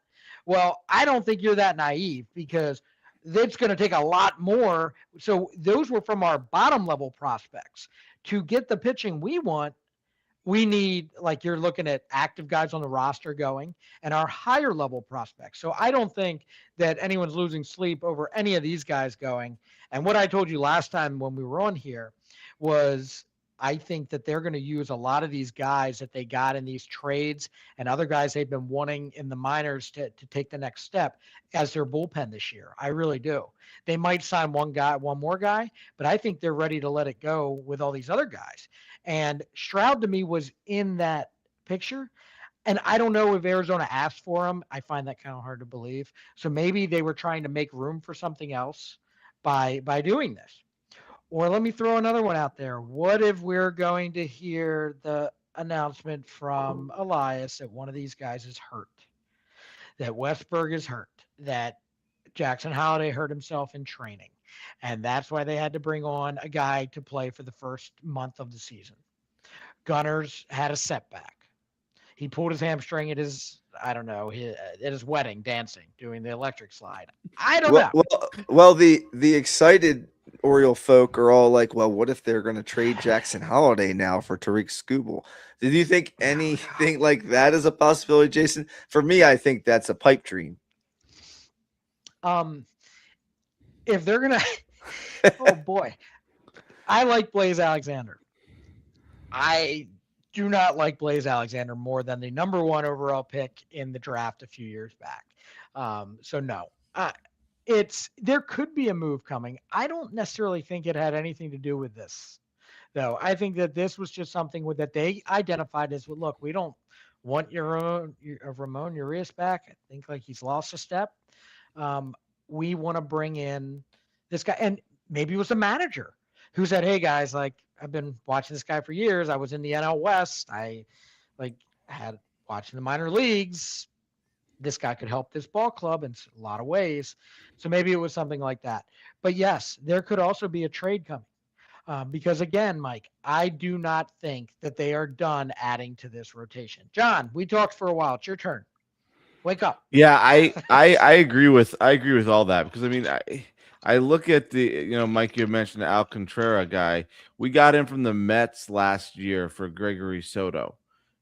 well, I don't think you're that naive, because it's going to take a lot more. So those were from our bottom level prospects. To get the pitching we want, we need, like, you're looking at active guys on the roster going and our higher level prospects. So I don't think that anyone's losing sleep over any of these guys going. And what I told you last time when we were on here was, I think that they're going to use a lot of these guys that they got in these trades and other guys they've been wanting in the minors to take the next step as their bullpen this year. I really do. They might sign one more guy, but I think they're ready to let it go with all these other guys. And Stroud to me was in that picture. And I don't know if Arizona asked for him. I find that kind of hard to believe. So maybe they were trying to make room for something else by doing this. Or let me throw another one out there. What if we're going to hear the announcement from Elias that one of these guys is hurt, that Westberg is hurt, that Jackson Holiday hurt himself in training, and that's why they had to bring on a guy to play for the first month of the season? Gunners had a setback. He pulled his hamstring at his, I don't know, at his wedding, dancing, doing the electric slide. I don't know. Well, the excited Oriole folk are all like, well, what if they're going to trade Jackson Holiday now for Tariq Skubal? Did you think anything like that is a possibility, Jason? For me, I think that's a pipe dream. If they're going to, oh boy, I like Blaze Alexander. I do not like Blaze Alexander more than the number 1 overall pick in the draft a few years back. So no, there could be a move coming. I don't necessarily think it had anything to do with this, though. I think that this was just something that they identified as, well, look, we don't want Ramon Urias back. I think like he's lost a step. We want to bring in this guy, and maybe it was a manager who said, hey guys, like, I've been watching this guy for years. I was in the NL West. I had watching the minor leagues. This guy could help this ball club in a lot of ways. So maybe it was something like that. But yes, there could also be a trade coming. Because again, Mike, I do not think that they are done adding to this rotation. John, we talked for a while. It's your turn. Wake up. Yeah, I agree with all that, because I mean, I look at the, Mike, you mentioned the Alcantara guy. We got him from the Mets last year for Gregory Soto.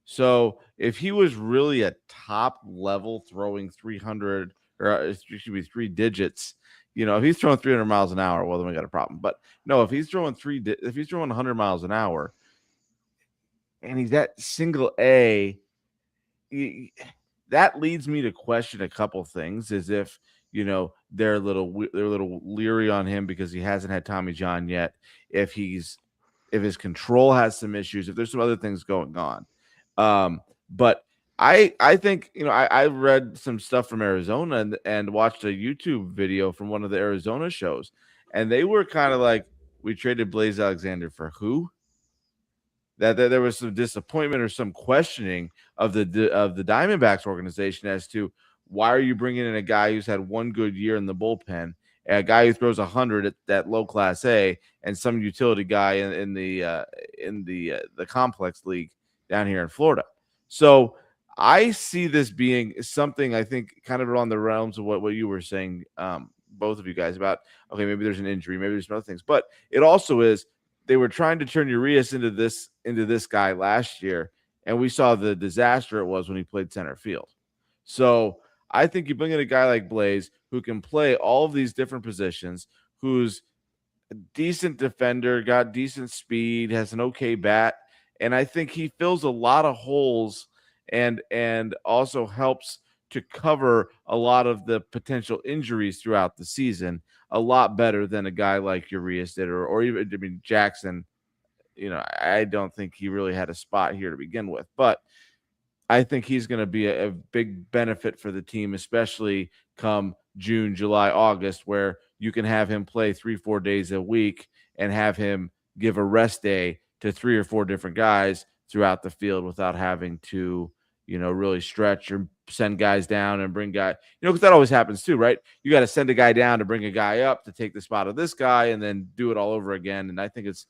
So if he was really a top level throwing 300, or it should be 3 digits, if he's throwing 300 miles an hour, well, then we got a problem. But no, if he's throwing 100 miles an hour and he's at single A, that leads me to question a couple things, as if, they're a little leery on him because he hasn't had Tommy John yet. If his control has some issues, if there's some other things going on. But I think I read some stuff from Arizona and watched a YouTube video from one of the Arizona shows, and they were kind of like, we traded Blaze Alexander for who? That there was some disappointment or some questioning of the Diamondbacks organization as to why are you bringing in a guy who's had one good year in the bullpen, a guy who throws 100 at that low class A, and some utility guy in the complex league down here in Florida. So I see this being something I think kind of on the realms of what you were saying, both of you guys about okay, maybe there's an injury, maybe there's some other things, but it also is they were trying to turn Urias into this guy last year, and we saw the disaster it was when he played center field. So I think you bring in a guy like Blaze who can play all of these different positions, who's a decent defender, got decent speed, has an okay bat, and I think he fills a lot of holes and also helps to cover a lot of the potential injuries throughout the season a lot better than a guy like Urias did, or even Jackson. I don't think he really had a spot here to begin with, but I think he's going to be a big benefit for the team, especially come June, July, August, where you can have him play 3-4 days a week and have him give a rest day to 3 or 4 different guys throughout the field without having to, really stretch or send guys down and bring guys, because that always happens too, right? You got to send a guy down to bring a guy up to take the spot of this guy and then do it all over again. And I think it's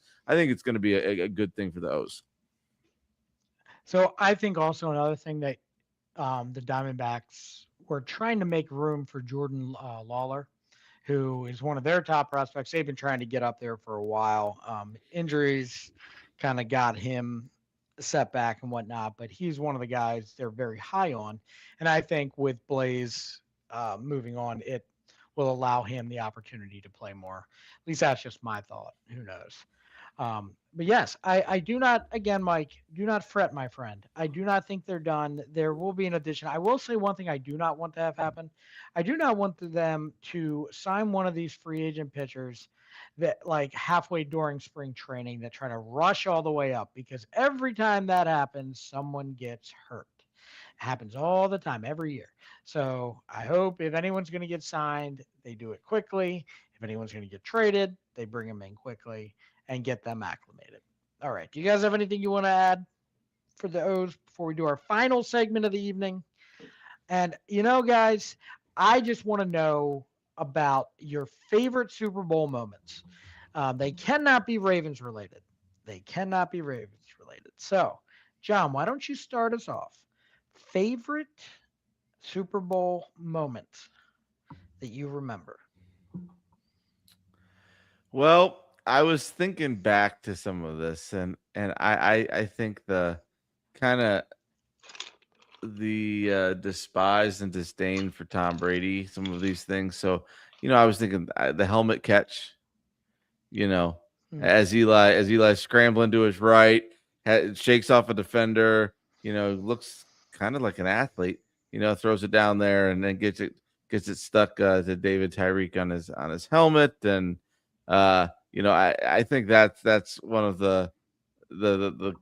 going to be a good thing for the O's. So I think also another thing that the Diamondbacks were trying to make room for Jordan Lawler, who is one of their top prospects. They've been trying to get up there for a while. Injuries kind of got him set back and whatnot, but he's one of the guys they're very high on. And I think with Blaze moving on, it will allow him the opportunity to play more. At least that's just my thought. Who knows? But yes, I do not, again, Mike, do not fret, my friend. I do not think they're done. There will be an addition. I will say one thing I do not want to have happen. I do not want them to sign one of these free agent pitchers that like halfway during spring training that try to rush all the way up because every time that happens, someone gets hurt. It happens all the time, every year. So I hope if anyone's going to get signed, they do it quickly. If anyone's going to get traded, they bring them in quickly and get them acclimated. All right. Do you guys have anything you want to add for the O's before we do our final segment of the evening? And, guys, I just want to know about your favorite Super Bowl moments. They cannot be Ravens related. They cannot be Ravens related. So, John, why don't you start us off? Favorite Super Bowl moment that you remember? Well, I was thinking back to some of this, and I think the kind of the despise and disdain for Tom Brady, some of these things. So, I was thinking the helmet catch, you know, Hmm. as Eli scrambling to his right, shakes off a defender, looks kind of like an athlete, throws it down there and then gets it stuck to David Tyreek on his helmet, and I think that's one of the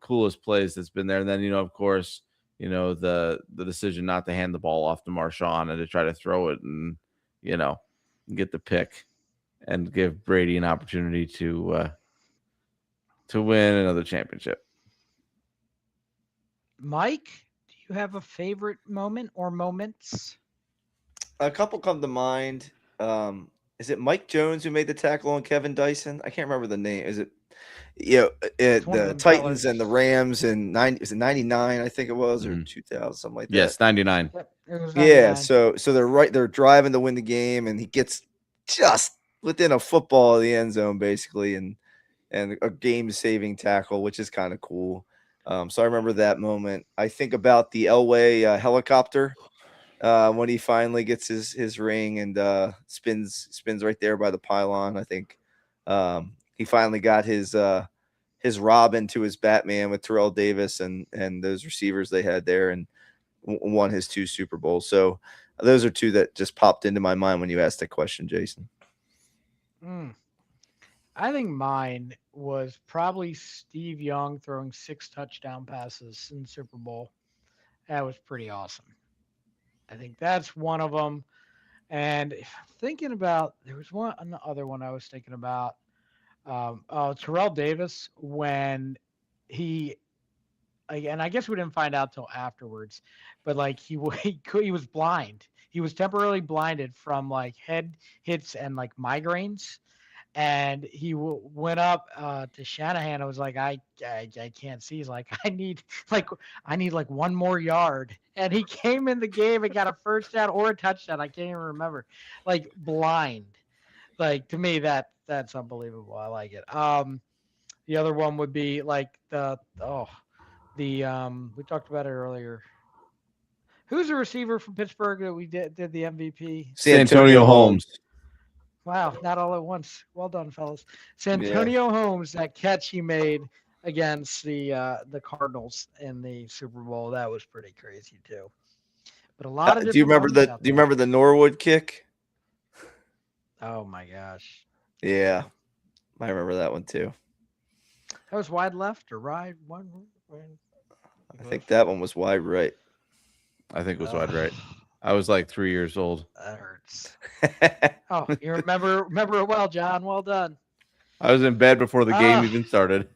coolest plays that's been there. And then of course the decision not to hand the ball off to Marshawn and to try to throw it and you know get the pick and give Brady an opportunity to win another championship. Mike, do you have a favorite moment or moments? A couple come to mind. Is it Mike Jones who made the tackle on Kevin Dyson? I can't remember the name. Is it It's one of the them Titans fellas. and the Rams in 90, is it 99 I think it was, or Mhm. 2000, something like that. Yes, 99. Yep, it was Yeah, 99. so they're driving to win the game and he gets just within a football of the end zone basically, and a game-saving tackle, which is kind of cool. So I remember that moment. I think about the Elway helicopter when he finally gets his ring and spins right there by the pylon. I think he finally got his Robin to his Batman with Terrell Davis and those receivers they had there, and won his 2 Super Bowls. So those are 2 that just popped into my mind when you asked that question, Jason. Mm. I think mine was probably Steve Young throwing 6 touchdown passes in the Super Bowl. That was pretty awesome. I think that's one of them. And if I'm thinking about, there was another one I was thinking about. Terrell Davis when he and I guess we didn't find out till afterwards, but like he was blind. He was temporarily blinded from like head hits and like migraines, and he went up to Shanahan. I was like, I can't see. He's like, like I need like one more yard, and he came in the game and got a first down or a touchdown. I can't even remember. Like blind. Like to me that's unbelievable. I like it. The other one would be like we talked about it earlier. Who's the receiver from Pittsburgh that we did the MVP? Santonio Holmes. Wow, not all at once. Well done, fellas. Santonio Holmes, that catch he made against the Cardinals in the Super Bowl, that was pretty crazy too. But a lot of Do you remember the Norwood kick? Oh my gosh. Yeah, I remember that one too. That was wide left or wide one. I think that one was wide right. I think it was wide right. I was like 3 years old. That hurts. Oh, you remember it well, John. Well done. I was in bed before the game even started.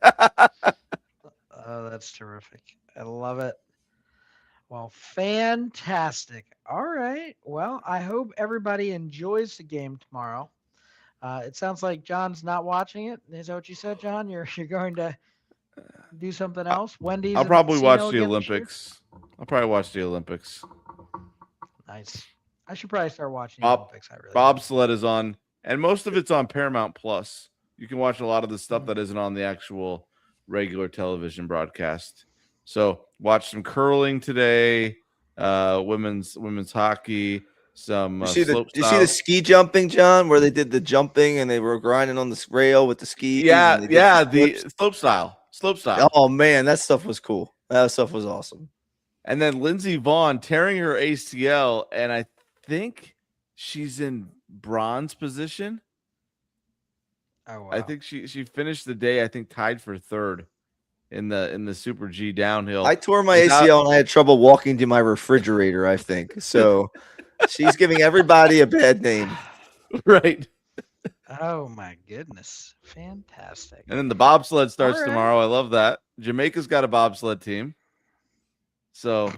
Oh, that's terrific. I love it. Well, fantastic. All right. Well, I hope everybody enjoys the game tomorrow. It sounds like John's not watching it. Is that what you said, John? You're going to do something else? Wendy's. I'll probably watch the Olympics. I'll probably watch the Olympics. Nice. I should probably start watching the Olympics. Bobsled is on, and most of it's on Paramount Plus. You can watch a lot of the stuff that isn't on the actual regular television broadcast. So watch some curling today, women's hockey, some you see the ski jumping, John, where they did the jumping and they were grinding on the rail with the skis? Yeah, the slope style. Oh man, that stuff was cool. That stuff was awesome. And then Lindsey Vonn tearing her ACL, and I think she's in bronze position. Oh wow. I think she finished the day, I think, tied for third in the Super G downhill. I tore my ACL and I had trouble walking to my refrigerator, I think. So she's giving everybody a bad name. Right. Oh my goodness. Fantastic. And then the bobsled starts tomorrow. I love that. Jamaica's got a bobsled team. So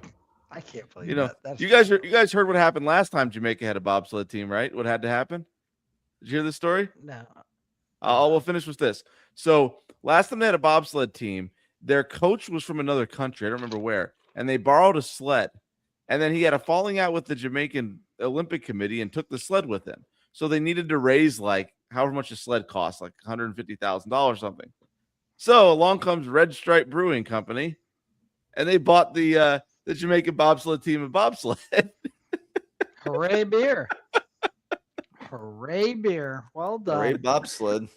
I can't believe that. You guys heard what happened last time Jamaica had a bobsled team, right? What had to happen? Did you hear the story? No. We'll finish with this. So last time they had a bobsled team, their coach was from another country. I don't remember where. And they borrowed a sled. And then he had a falling out with the Jamaican Olympic Committee and took the sled with him. So they needed to raise like however much a sled cost, like $150,000 something. So along comes Red Stripe Brewing Company, and they bought the Jamaican bobsled team of bobsled. Hooray beer. Hooray beer. Well done. Hooray bobsled.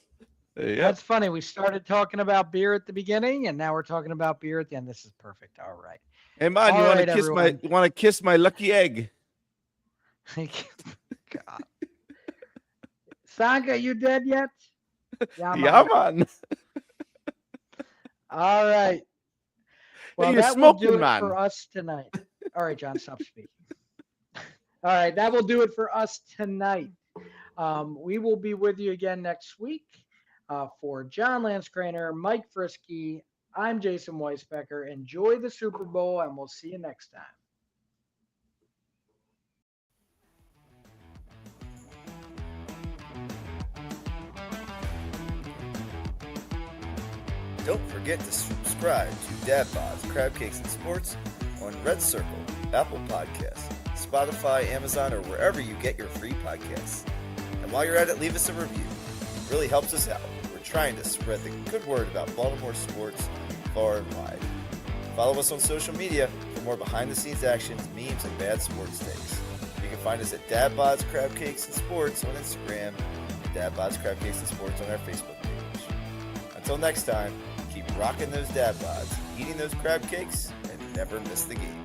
That's funny. We started talking about beer at the beginning, and now we're talking about beer at the end. This is perfect. All right. Hey man, you want to kiss my lucky egg? God. Sanka, you dead yet? Yeah, man. All right. Well, that will do it for us tonight. All right, John, stop speaking. All right, that will do it for us tonight. We will be with you again next week. For John Lanscraner, Mike Frisky, I'm Jason Weisbecker. Enjoy the Super Bowl, and we'll see you next time. Don't forget to subscribe to Dad Bods, Crab Cakes, and Sports on Red Circle, Apple Podcasts, Spotify, Amazon, or wherever you get your free podcasts. And while you're at it, leave us a review. It really helps us out. We're trying to spread the good word about Baltimore sports far and wide. Follow us on social media for more behind-the-scenes actions, memes, and bad sports takes. You can find us at Dad Bods, Crab Cakes, and Sports on Instagram, and Dad Bods, Crab Cakes, and Sports on our Facebook page. Until next time, keep rocking those dad bods, eating those crab cakes, and never miss the game.